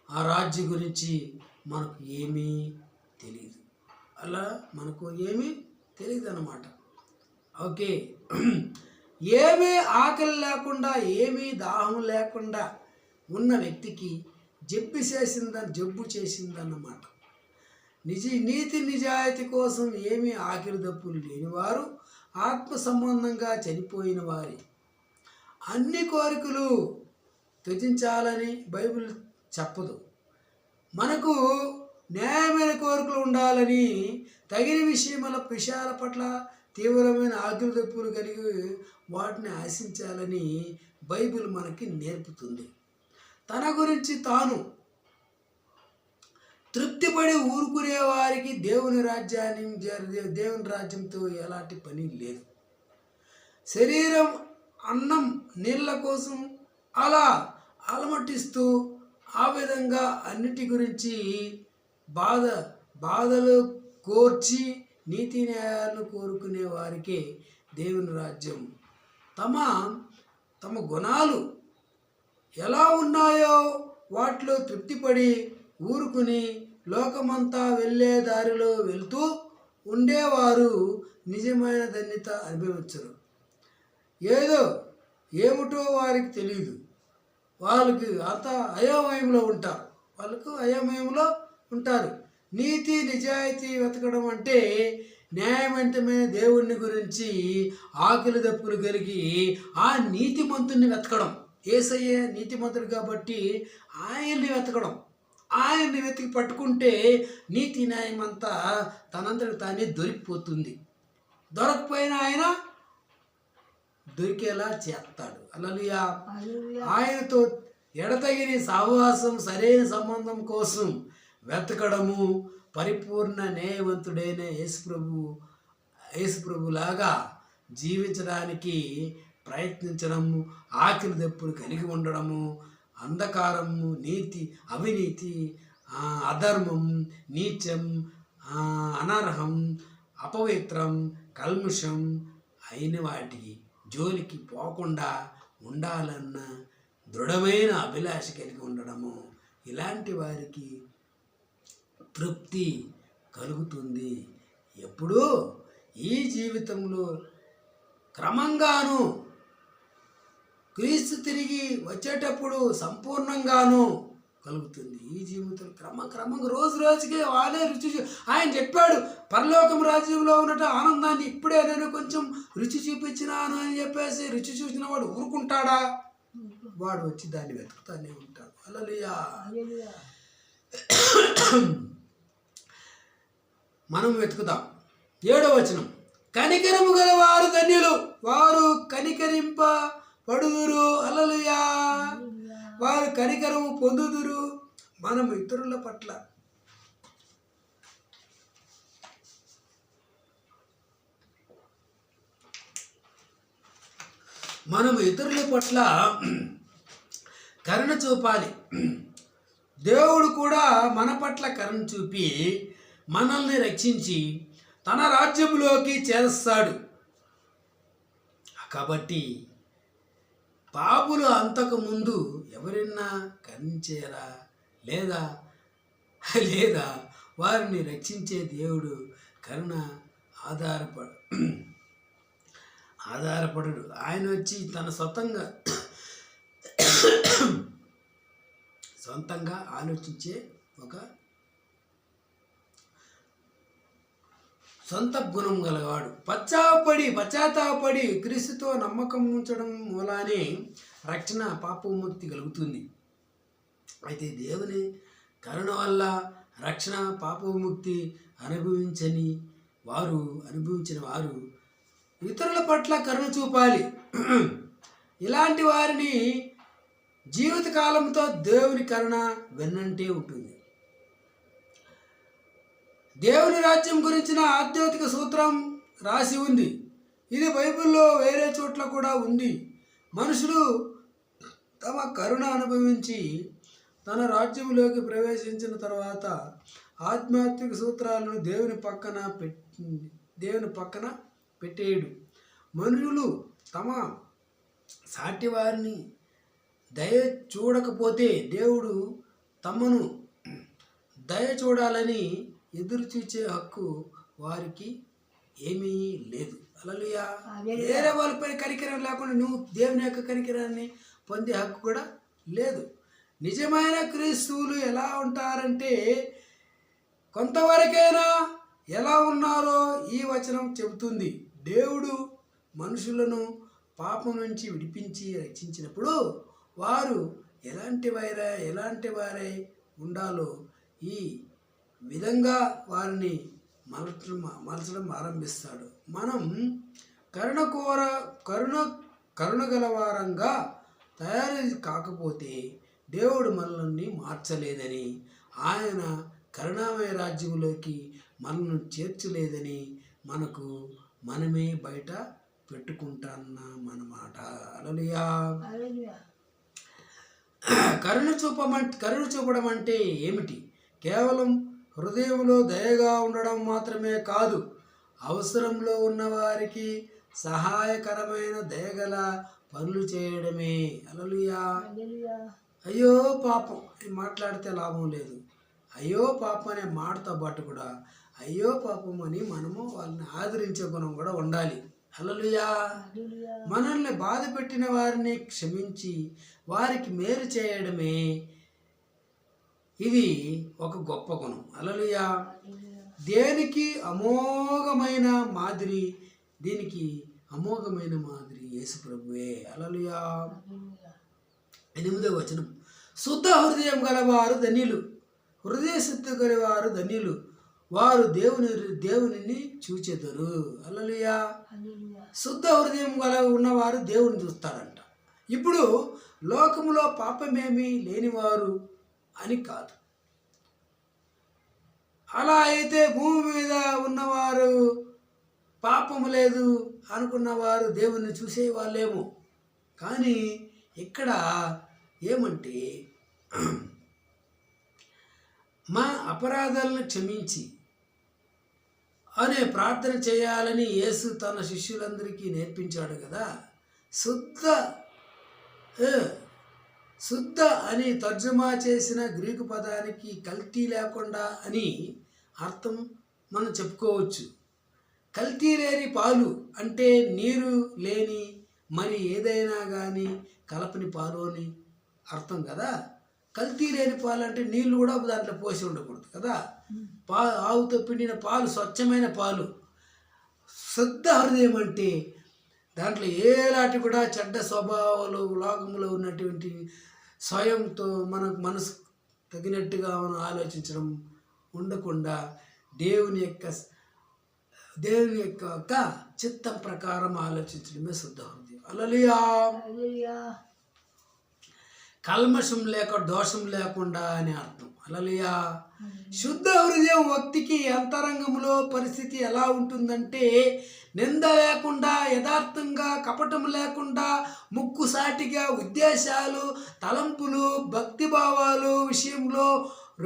ఆ రాజ్యం గురించి మనకు ఏమీ తెలియదు. అలా మనకు ఏమీ తెలియదు అన్నమాట. ఓకే. ఏమీ ఆకలి లేకుండా, ఏమీ దాహం లేకుండా ఉన్న వ్యక్తికి జబ్బు చేసిందన్నమాట. నీతి నిజాయితీ కోసం ఏమీ ఆకలి దప్పులు లేనివారు ఆత్మ సంబంధంగా చనిపోయిన వారి అన్ని కోరికలు త్యజించాలని బైబిల్ చెప్పదు. మనకు న్యాయమైన కోరికలు ఉండాలని, తగిన విషయాల పట్ల తీవ్రమైన ఆకలి దప్పులు కలిగి వాటిని ఆశించాలని బైబిల్ మనకి నేర్పుతుంది. తన గురించి తాను తృప్తిపడి ఊరుకునే వారికి దేవుని రాజ్యంతో ఎలాంటి పని లేదు. శరీరం అన్నం నీళ్ళ కోసం అలా అలమటిస్తూ ఆ విధంగా అన్నిటి గురించి బాధలు కోర్చి నీతి న్యాయాలను కోరుకునే వారికే దేవుని రాజ్యం. తమ గుణాలు ఎలా ఉన్నాయో వాటిలో తృప్తిపడి ఊరుకుని లోకమంతా వెళ్ళే దారిలో వెళ్తూ ఉండేవారు నిజమైన ధన్యత అనుభవించరు. ఏమిటో వారికి తెలియదు. వాళ్ళకి అంత అయోమయంలో ఉంటారు. నీతి నిజాయితీ వెతకడం అంటే న్యాయవంతమైన దేవుణ్ణి గురించి ఆకలి దప్పులు కలిగి ఆ నీతిమంతుణ్ణి వెతకడం. యేసయ్య నీతిమంతుడు కాబట్టి ఆయన్ని వెతకడం. ఆయన్ని వెతికి పట్టుకుంటే నీతి న్యాయం అంతా తనంతటి తానే దొరికిపోతుంది. దొరకపోయినా ఆయన దొరికేలా చేస్తాడు. హల్లెలూయా. ఆయనతో ఎడతగిని సహవాసం, సరైన సంబంధం కోసం వెతకడము, పరిపూర్ణ న్యాయవంతుడైన యేసుప్రభులాగా జీవించడానికి ప్రయత్నించడము, ఆకలి దప్పులు కలిగి ఉండడము, అంధకారము, అవినీతి, అధర్మం, నీచం, అనర్హం, అపవిత్రం, కల్ముషం అయిన వాటికి జోలికి పోకుండా ఉండాలన్న దృఢమైన అభిలాష కలిగి ఉండడము. ఇలాంటి వారికి తృప్తి కలుగుతుంది. ఎప్పుడూ ఈ జీవితంలో క్రమంగాను, క్రీస్తు తిరిగి వచ్చేటప్పుడు సంపూర్ణంగాను కలుగుతుంది. ఈ జీవితం క్రమంగా రోజుకి వాళ్ళే ఆయన చెప్పాడు, పరలోకం రాజ్యంలో ఉన్నట్టు ఆనందాన్ని ఇప్పుడే నేను కొంచెం రుచి చూపించినాను అని చెప్పేసి రుచి చూసిన వాడు ఊరుకుంటాడా? వాడు వచ్చి దాన్ని వెతుకుతానే ఉంటాడు. హల్లెలూయా. మనం వెతుకుతాం. 7వ వచనం, కనికరము గల వారు ధన్యులు, వారు కనికరింపబడుదురు. హల్లెలూయా. వారు కనికరము పొందుదురు. మనం ఇతరుల పట్ల కరుణ చూపాలి. దేవుడు కూడా మన పట్ల కరుణ చూపి మనల్ని రక్షించి తన రాజ్యంలోకి చేస్తాడు. కాబట్టి పాపులు అంతకుముందు ఎవరైనా కరుణించారా? లేదా వారిని రక్షించే దేవుడు కరుణ ఆధారపడడు. ఆయన వచ్చి తన సొంతంగా సొంతంగా ఆలోచించే ఒక సొంత గుణం గలవాడు. పశ్చాత్తాపడి క్రీస్తుతో నమ్మకం ఉంచడం మూలానే రక్షణ పాపముక్తి కలుగుతుంది. అయితే దేవుని కరుణ వల్ల రక్షణ పాపముక్తి అనుభవించిన వారు ఇతరుల పట్ల కరుణ చూపాలి. ఇలాంటి వారిని జీవితకాలంతో దేవుని కరుణ వెన్నంటే ఉంటుంది. దేవుని రాజ్యం గురించిన ఆధ్యాత్మిక సూత్రం రాసి ఉంది. ఇది బైబిల్లో వేరే చోట్ల కూడా ఉంది. మనుషులు తమ కరుణ అనుభవించి తన రాజ్యంలోకి ప్రవేశించిన తర్వాత ఆధ్యాత్మిక సూత్రాలను దేవుని పక్కన పెట్టేయడు. మనుషులు తమ సాటి వారిని దయ చూడకపోతే దేవుడు తమను దయ చూడాలని ఎదురు చూచే హక్కు వారికి ఏమీ లేదు. హల్లెలూయా. వేరే వాళ్ళపై కనికరం లేకుండా నువ్వు దేవుని యొక్క కనికరాన్ని పొందే హక్కు కూడా లేదు. నిజమైన క్రీస్తువులు ఎలా ఉంటారంటే కొంతవరకైనా ఎలా ఉన్నారో ఈ వచనం చెబుతుంది. దేవుడు మనుషులను పాపం నుంచి విడిపించి రక్షించినప్పుడు వారు ఎలాంటి వారై ఉండాలో ఈ విధంగా వారిని మలచడం ఆరంభిస్తాడు. మనం కరుణ గలవారంగా తయారు కాకపోతే దేవుడు మనల్ని మార్చలేదని, ఆయన కరుణామయ రాజ్యంలోకి మనల్ని చేర్చలేదని మనమే బయట పెట్టుకుంటున్నామన్నమాట. హల్లెలూయా. కరుణ చూపడం అంటే ఏమిటి? కేవలం హృదయంలో దయగా ఉండడం మాత్రమే కాదు, అవసరంలో ఉన్నవారికి సహాయకరమైన దయగల పనులు చేయడమే. హల్లెలూయా. అయ్యో పాపం మాట్లాడితే లాభం లేదు. అయ్యో పాపం అనే మాటతో పాటు కూడా అయ్యో పాపం అని మనము వాళ్ళని ఆదరించే గుణం కూడా ఉండాలి. హల్లెలూయా. మనల్ని బాధ పెట్టిన వారిని క్షమించి వారికి మేలు చేయడమే ఇది ఒక గొప్ప గుణం. హల్లెలూయా. దీనికి అమోఘమైన మాదిరి యేసు ప్రభువే. హల్లెలూయా. 8వ వచనం, శుద్ధ హృదయం గలవారు ధన్యులు, హృదయ శుద్ధి గలవారు ధన్యులు, వారు దేవునిని చూచెదరు. హల్లెలూయా. శుద్ధ హృదయం ఉన్నవారు దేవుని చూస్తారంట. ఇప్పుడు లోకములో పాపమేమీ లేనివారు అని కాదు. అలా అయితే భూమి మీద ఉన్నవారు పాపము లేదు అనుకున్నవారు దేవుణ్ణి చూసే వాళ్ళేమో. కానీ ఇక్కడ ఏమంటే మా అపరాధాలను క్షమించి అనే ప్రార్థన చేయాలని యేసు తన శిష్యులందరికీ నేర్పించాడు కదా. శుద్ధ అని తర్జుమా చేసిన గ్రీకు పదానికి కల్తీ లేకుండా అని అర్థం మనం చెప్పుకోవచ్చు. కల్తీ లేని పాలు అంటే నీరు లేని మరి ఏదైనా కానీ కలపని పాలు అని అర్థం కదా. కల్తీ లేని పాలు అంటే నీళ్ళు కూడా దాంట్లో పోసి ఉండకూడదు కదా. ఆవుతో పిండిన పాలు స్వచ్ఛమైన పాలు. శుద్ధ హృదయం అంటే దాంట్లో ఏలాంటి కూడా చెడ్డ స్వభావాలు లోకంలో ఉన్నటువంటి స్వయంతో మనసు తగినట్టుగా మనం ఆలోచించడం ఉండకుండా దేవుని యొక్క చిత్తం ప్రకారం ఆలోచించడమే శుద్ధ హృదయం. హల్లెలూయా. కల్మషం దోషం లేకుండా అని అర్థం. హల్లెలూయా. శుద్ధ హృదయం వ్యక్తికి అంతరంగంలో పరిస్థితి ఎలా ఉంటుందంటే నింద లేకుండా, యథార్థంగా, కపటం లేకుండా, ముక్కుసాటిగా ఉద్దేశాలు, తలంపులు, భక్తిభావాలు విషయంలో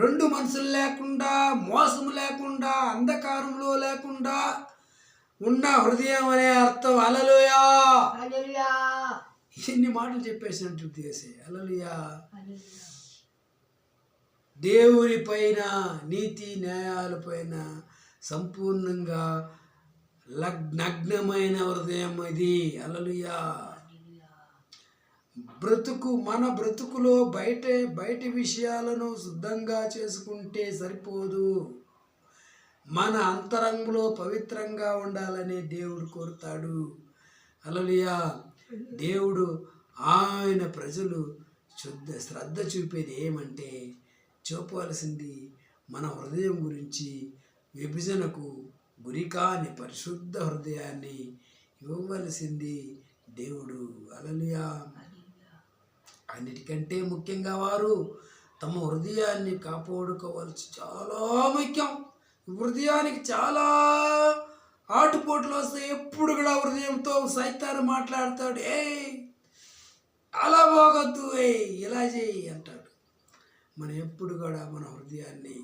రెండు మనసులు లేకుండా, మోసం లేకుండా, అంధకారంలో లేకుండా ఉన్న హృదయం అనే అర్థం. హల్లెలూయా. ఎన్ని మాటలు చెప్పేసినట్టు చేసే. హల్లెలూయా. దేవుని పైన, నీతి న్యాయాలపైన సంపూర్ణంగా నగ్నమైన హృదయం ఇది. హల్లెలూయా. మన బ్రతుకులో బయటి విషయాలను శుద్ధంగా చేసుకుంటే సరిపోదు. మన అంతరంగంలో పవిత్రంగా ఉండాలని దేవుడు కోరుతాడు. హల్లెలూయా. దేవుడు ఆయన ప్రజలు శ్రద్ధ చూపేది ఏమంటే, చూపవలసింది మన హృదయం గురించి విభజనకు గురికాని పరిశుద్ధ హృదయాన్ని ఇవ్వవలసింది దేవుడు. హల్లెలూయా. అన్నిటికంటే ముఖ్యంగా వారు తమ హృదయాన్ని కాపాడుకోవాల్సి చాలా ముఖ్యం. హృదయానికి చాలా ఆటుపోట్లు వస్తాయి. ఎప్పుడు కూడా హృదయంతో సైతాను మాట్లాడతాడు. అలా పోగొద్దు, ఇలా చేయి అంటాడు. మనం ఎప్పుడు కూడా మన హృదయాన్ని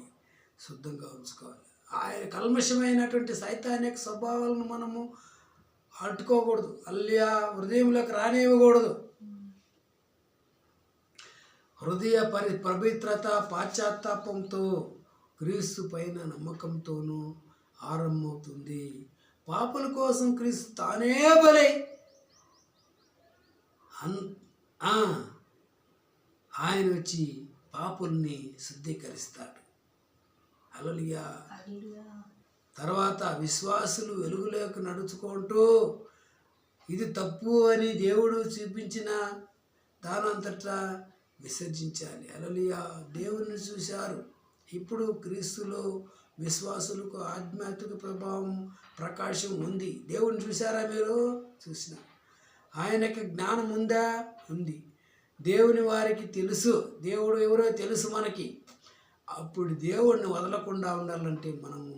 శుద్ధంగా ఉంచుకోవాలి. ఆయన కల్మషమైనటువంటి సైతానిక స్వభావాలను మనము అడ్డుకోకూడదు. హృదయంలోకి రానివ్వకూడదు. హృదయ పవిత్రత పాశ్చాత్తాపంతో క్రీస్తు పైన నమ్మకంతోనూ ఆరంభమవుతుంది. పాపుల కోసం క్రీస్తు తానే బలై ఆయన వచ్చి పాపుల్ని శుద్ధీకరిస్తాడు. హల్లెలూయా. తర్వాత విశ్వాసులు వెలుగులోకి నడుచుకుంటూ ఇది తప్పు అని దేవుడు చూపించిన దానంతటా విసర్జించాలి. హల్లెలూయా. దేవుణ్ణి చూశారు. ఇప్పుడు క్రీస్తులో విశ్వాసులకు ఆధ్యాత్మిక ప్రభావం ప్రకాశం ఉంది. దేవుణ్ణి చూసారా మీరు? చూసిన. ఆయనకి జ్ఞానం ఉందా? ఉంది. దేవుని వారికి తెలుసు, దేవుడు ఎవరో తెలుసు మనకి. అప్పుడు దేవుడిని వదలకుండా ఉండాలంటే మనము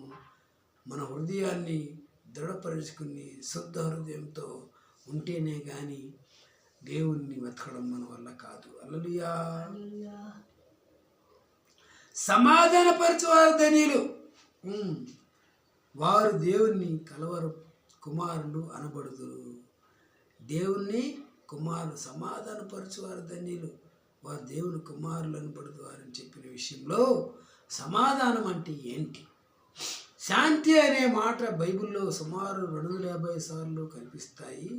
మన హృదయాన్ని దృఢపరుచుకుని శుద్ధ హృదయంతో ఉంటేనే కానీ దేవుణ్ణి వెతకడం మన వల్ల కాదు. హల్లెలూయా. సమాధానపరచువారు ధన్యులు, వారు దేవుణ్ణి కలవరు కుమారులు అనబడుదురు. దేవుణ్ణి కుమారులు సమాధానపరచువారు ధన్యులు, వారు దేవుని కుమారులు అనబడుదురు అని చెప్పిన విషయంలో సమాధానం అంటే ఏంటి? శాంతి అనే మాట బైబిల్లో సుమారు 250 సార్లు కనిపిస్తాయి.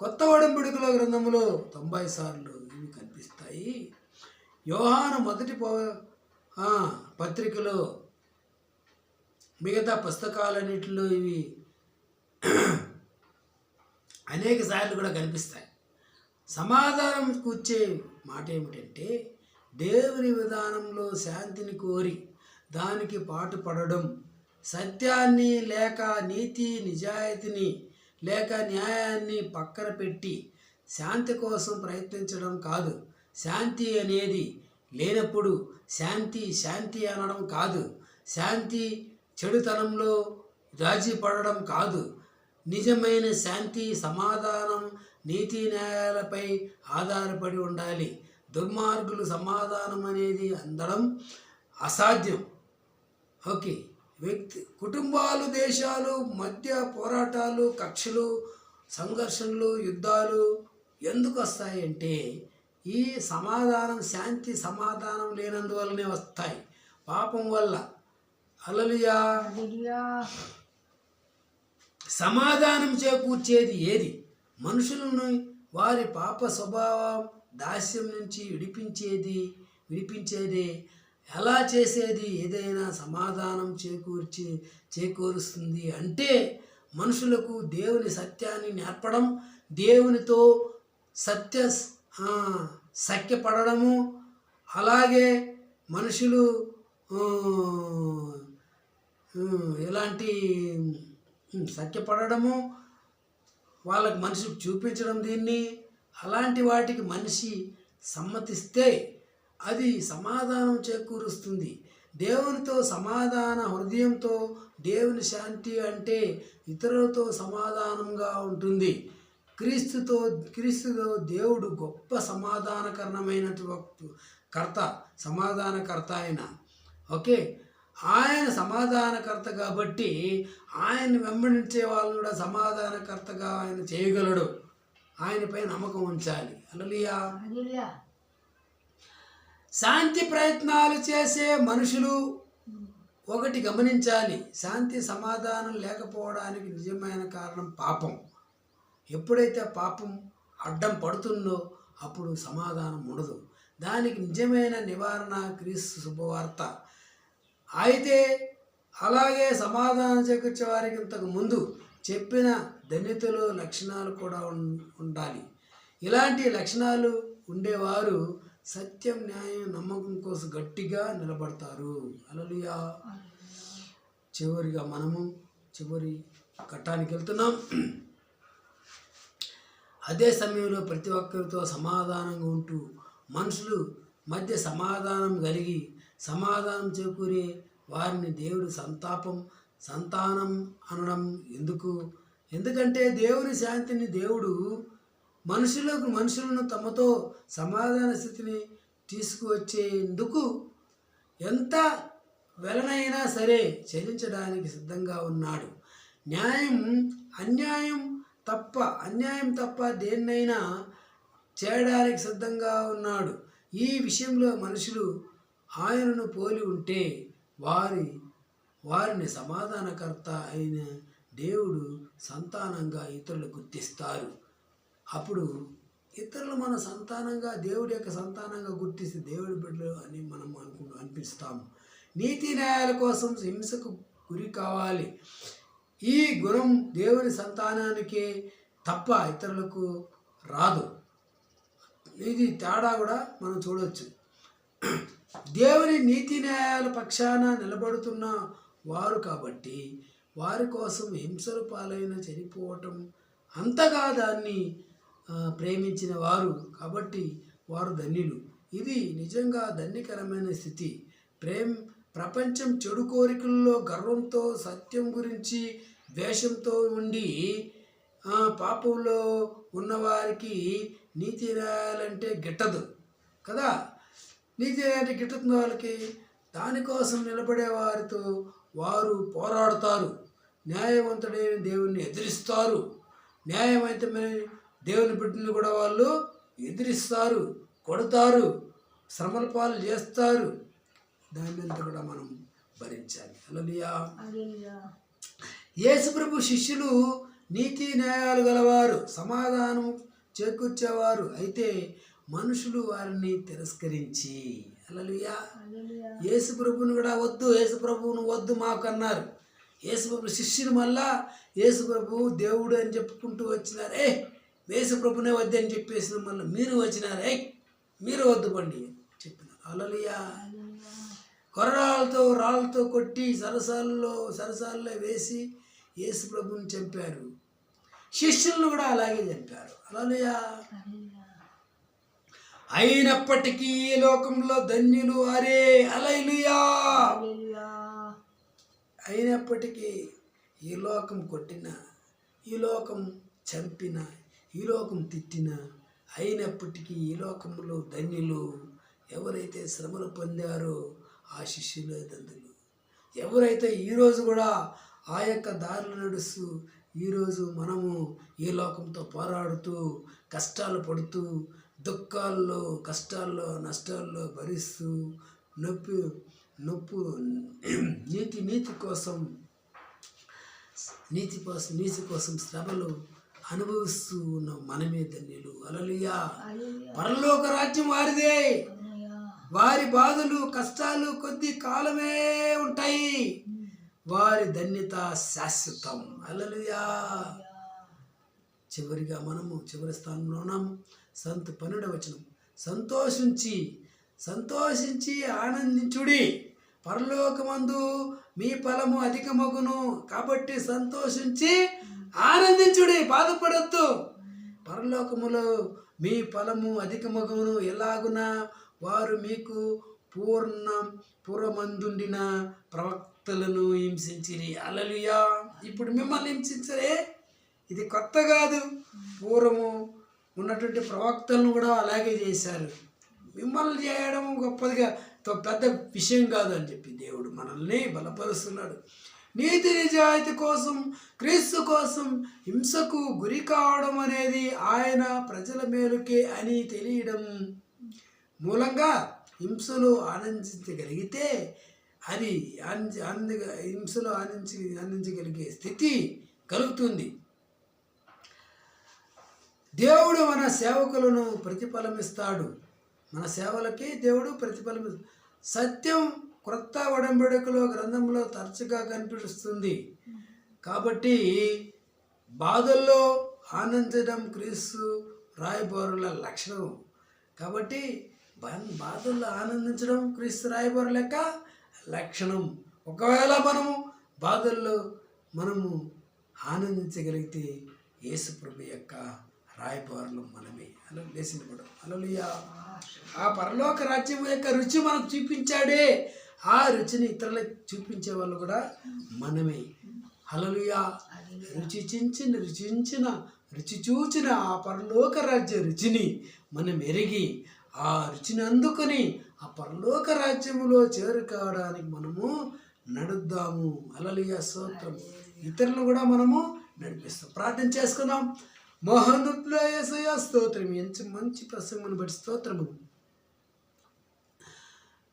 కొత్త ఒడంబడికల గ్రంథంలో 90 సార్లు ఇవి కనిపిస్తాయి. యోహాను మొదటి పత్రికలో మిగతా పుస్తకాలన్నిటిలో ఇవి అనేక సార్లు కూడా కనిపిస్తాయి. సమాధానం కూర్చే మాట ఏమిటంటే, దేవుని విధానంలో శాంతిని కోరి దానికి పాటుపడడం, సత్యాన్ని లేక నీతి నిజాయితీని లేక న్యాయాన్ని పక్కన పెట్టి శాంతి కోసం ప్రయత్నించడం కాదు. శాంతి అనేది లేనప్పుడు శాంతి అనడం కాదు. శాంతి చెడుతనంలో రాజీ పడడం కాదు. నిజమైన శాంతి సమాధానం నీతి న్యాయాలపై ఆధారపడి ఉండాలి. దుర్మార్గులు సమాధానం అనేది అందడం అసాధ్యం. ఓకే. కుటుంబాలు, దేశాలు మధ్య పోరాటాలు, కక్షలు, సంఘర్షణలు, యుద్ధాలు ఎందుకు వస్తాయంటే ఈ శాంతి సమాధానం లేనందువల్లనే వస్తాయి. పాపం వల్ల. హల్లెలూయా. సమాధానం చేకూర్చేది ఏది? మనుషులను వారి పాప స్వభావం దాస్యం నుంచి విడిపించేదే. ఎలా చేసేది? ఏదైనా సమాధానం చేకూరుస్తుంది అంటే మనుషులకు దేవుని సత్యాన్ని నేర్పడం, దేవునితో సఖ్యపడము, అలాగే మనుషులు ఎలాంటి సఖ్యపడము, వాళ్ళకి మనిషికి చూపించడం, దీన్ని అలాంటి వాటికి మనిషి సమ్మతిస్తే అది సమాధానం చేకూరుస్తుంది. దేవునితో సమాధాన హృదయంతో దేవుని శాంతి అంటే ఇతరులతో సమాధానంగా ఉంటుంది. క్రీస్తుతో దేవుడు గొప్ప సమాధానకర్త ఆయన. ఓకే. ఆయన సమాధానకర్త కాబట్టి ఆయన్ని వెంబడించే వాళ్ళు కూడా సమాధానకర్తగా ఆయన చేయగలడు. ఆయనపై నమ్మకం ఉంచాలి. హల్లెలూయా. శాంతి ప్రయత్నాలు చేసే మనుషులు ఒకటి గమనించాలి. శాంతి సమాధానం లేకపోవడానికి నిజమైన కారణం పాపం. ఎప్పుడైతే పాపం అడ్డం పడుతుందో అప్పుడు సమాధానం ఉండదు. దానికి నిజమైన నివారణ క్రీస్తు శుభవార్త. అయితే అలాగే సమాధానం చేకూర్చే వారికి ఇంతకు ముందు చెప్పిన ధన్యతలు లక్షణాలు కూడా ఉండాలి. ఇలాంటి లక్షణాలు ఉండేవారు సత్యం, న్యాయం, నమ్మకం కోసం గట్టిగా నిలబడతారు. హల్లెలూయా. చివరిగా మనము చివరి ఘట్టానికి వెళ్తున్నాం. అదే సమయంలో ప్రతి ఒక్కరితో సమాధానంగా ఉంటూ మనుషులు మధ్య సమాధానం కలిగి సమాధానం చేకూరే వారిని దేవుడు సంతానం అనడం ఎందుకు? ఎందుకంటే దేవుని శాంతిని దేవుడు మనుషులను తమతో సమాధాన స్థితిని తీసుకువచ్చేందుకు ఎంత వెలనైనా సరే చెల్లించడానికి సిద్ధంగా ఉన్నాడు. అన్యాయం తప్ప దేన్నైనా చేయడానికి సిద్ధంగా ఉన్నాడు. ఈ విషయంలో మనుషులు ఆయనను పోలి ఉంటే వారిని సమాధానకర్త అయిన దేవుడు సంతానంగా ఇతరులు గుర్తిస్తారు. అప్పుడు ఇతరులు మన సంతానంగా, దేవుడి యొక్క సంతానంగా గుర్తిస్తే దేవుడి బిడ్డలు అని మనం అనిపిస్తాము. నీతి న్యాయాల కోసం హింసకు గురి కావాలి. ఈ గుణం దేవుని సంతానానికే తప్ప ఇతరులకు రాదు. ఇది తేడా కూడా మనం చూడవచ్చు. దేవుని నీతి న్యాయాల పక్షాన నిలబడుతున్న వారు కాబట్టి వారి కోసం హింసల పాలైన చనిపోవటం అంతగా దాన్ని ప్రేమించిన వారు కాబట్టి వారు ధన్యులు. ఇది నిజంగా ధన్యకరమైన స్థితి. ప్రపంచం చెడు కోరికల్లో గర్వంతో, సత్యం గురించి ద్వేషంతో ఉండి పాపంలో ఉన్నవారికి నీతి న్యాయాలంటే గిట్టదు కదా. నీతి న్యాయాలంటే గిట్టుతున్న వాళ్ళకి దానికోసం నిలబడే వారితో వారు పోరాడతారు. న్యాయవంతుడైన దేవుణ్ణి ఎదిరిస్తారు. న్యాయవంతమైన దేవుని బిడ్డలు కూడా వాళ్ళు ఎదిరిస్తారు, కొడతారు, శ్రమల పాలు చేస్తారు. దాన్నంతా కూడా మనం భరించాలి. హల్లెలూయా. యేసు ప్రభు శిష్యులు నీతి న్యాయాలు గలవారు, సమాధానం చేకూర్చేవారు. అయితే మనుషులు వారిని తిరస్కరించి, హల్లెలూయా, యేసు ప్రభువును కూడా వద్దు, యేసు ప్రభువును వద్దు మాకు అన్నారు. యేసు ప్రభు శిష్యులు మళ్ళా యేసు ప్రభువు దేవుడు అని చెప్పుకుంటూ వచ్చినారు. యేసు ప్రభునే వద్దు అని చెప్పేసిన మళ్ళీ మీరు వచ్చినారు, మీరు వద్దు పండి చెప్పినారు. హల్లెలూయా. కొర్రాలతో రాళ్ళతో కొట్టి సరసాల్లో వేసి యేసు ప్రభుని చంపారు. శిష్యులను కూడా అలాగే చంపారు. హల్లెలూయా. అయినప్పటికీ ఈ లోకంలో ధన్యులు వారే. హల్లెలూయా. అయినప్పటికీ ఈ లోకం కొట్టిన, ఈ లోకం చంపిన, ఈ లోకం తిట్టిన, అయినప్పటికీ ఈ లోకంలో ధన్యులు ఎవరైతే శ్రమలు పొందారో ఆ శిష్యులే ధన్యులు. ఎవరైతే ఈరోజు కూడా ఆ యొక్క దారిలో నడుస్తూ ఈరోజు మనము ఈ లోకంతో పోరాడుతూ కష్టాలు పడుతూ దుఃఖాల్లో, కష్టాల్లో, నష్టాల్లో భరిస్తూ నొప్పు నీతి కోసం శ్రమలు అనుభవిస్తూ ఉన్న మనమే ధన్యులు. హల్లెలూయా. పరలోక రాజ్యం వారిదే. వారి బాధలు, కష్టాలు కొద్ది కాలమే ఉంటాయి. వారి ధన్యత శాశ్వతం. హల్లెలూయా. చివరిగా మనము చివరి స్థానంలో ఉన్నాము. 12వ వచనం, సంతోషించి ఆనందించుడి, పరలోకమందు మీ ఫలము అధికమగును. కాబట్టి సంతోషించి ఆనందించుడి, బాధపడద్దు. పరలోకములో మీ ఫలము అధికమగును. ఎలాగున వారు మీకు పూర్వమందుండిన ప్రవక్తలను హింసించిరి. హల్లెలూయా. ఇప్పుడు మిమ్మల్ని హింసించరే, ఇది కొత్త కాదు. పూర్వము ఉన్నటువంటి ప్రవక్తలను కూడా అలాగే చేశారు. మిమ్మల్ని చేయడం గొప్పదిగా పెద్ద విషయం కాదు అని చెప్పి దేవుడు మనల్ని బలపరుస్తున్నాడు. నీతి నిజాయితీ కోసం, క్రీస్తు కోసం హింసకు గురి కావడం అనేది ఆయన ప్రజల మేలుకే అని తెలియడం మూలంగా హింసలో ఆనందించగలిగితే అది హింసలో ఆనందించగలిగే స్థితి కలుగుతుంది. దేవుడు మన సేవకులను ప్రతిఫలమిస్తాడు. మన సేవలకి దేవుడు ప్రతిఫలం. సత్యం క్రొత్త ఒడంబడికలో గ్రంథంలో తరచుగా కనిపిస్తుంది. కాబట్టి బాధల్లో ఆనందించడం క్రీస్తు రాయబారుల లక్షణం. కాబట్టి బాధల్లో ఆనందించడం క్రీస్తు రాయబారుల యొక్క లక్షణం. ఒకవేళ మనము బాధల్లో మనము ఆనందించగలిగితే యేసు ప్రభు యొక్క రాయబారులు మనమే. అలా లేచినప్పుడు హల్లెలూయా. ఆ పరలోక రాజ్యం యొక్క రుచి మనకు చూపించాడే, ఆ రుచిని ఇతరులకు చూపించే వాళ్ళు కూడా మనమే. హల్లెలూయా. రుచి చూచిన ఆ పరలోక రాజ్య రుచిని మనం ఎరిగి ఆ రుచిని అందుకొని ఆ పరలోక రాజ్యములో చేరుకోవడానికి మనము నడుద్దాము. హల్లెలూయా, స్తోత్రం. ఇతరులను కూడా మనము నడిపిస్తాం. ప్రార్థన చేసుకుందాం. మహోన్నతుడా యేసయ్యా స్తోత్రం. మంచి ప్రసంగమును బట్టి స్తోత్రము.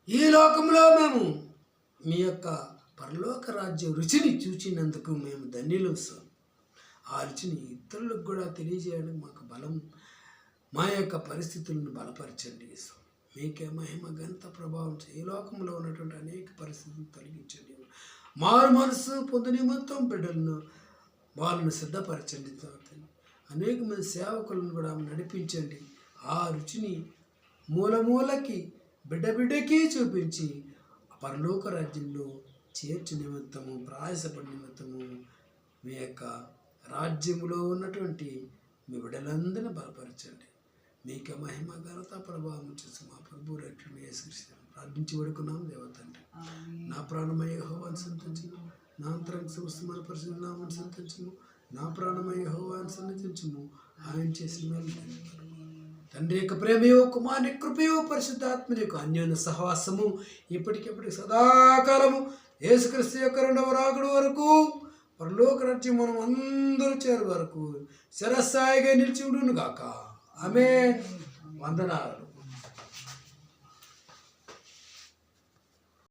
ఈ లోకంలో మేము మీ యొక్క పరలోక రాజ్య రుచిని చూచినందుకు మేము ధన్యులం స్వామి. ఆ రుచిని ఇతరులకు కూడా తెలియజేయడానికి మాకు బలం, మా యొక్క పరిస్థితులను బలపరచండి. మీకే మహిమ ఘనత ప్రభావం. ఈ లోకంలో ఉన్నటువంటి అనేక పరిస్థితులను తొలగించండి. మారు మనసు పొందు నిమిత్తం బిడ్డలను వాళ్ళను సిద్ధపరచండి. అనేక మంది సేవకులను కూడా నడిపించండి. ఆ రుచిని మూలకి బిడ్డకి చూపించి పరలోక రాజ్యంలో చేర్చు నిమిత్తము ప్రయాసపడి నిమిత్తము మీ యొక్క రాజ్యములో ఉన్నటువంటి మీ బిడ్డలందరినీ బలపరచండి. మీకే మహిమ ఘనత ప్రభావం చేసి మా ప్రభు రక్షణ యేసుక్రీస్తు ప్రార్థించి పడుకున్నాం దేవతండ్రి. నా ప్రాణమయ యెహోవాను సంతించుము, నా అంతరంగ సమస్తమైన పరిశుద్ధ నామమును సంతించుము. నా ప్రాణమయ యెహోవాను సన్నిధించుము. ఆయన చేసిన మేలు తండ్రి యొక్క ప్రేమయో, కుమారుని కృపయో, పరిశుద్ధాత్మ యొక్క అన్యోన్య సహవాసము ఇప్పటికిప్పటికి సదాకాలము యేసుక్రీస్తు యొక్క రెండవ రాకడ వరకు పరలోక రాజ్యం మనం అందరూ చేరు వరకు శిరస్థాయిగా నిలిచి ఉండును గాక. ఆమేన్. వందనాలు.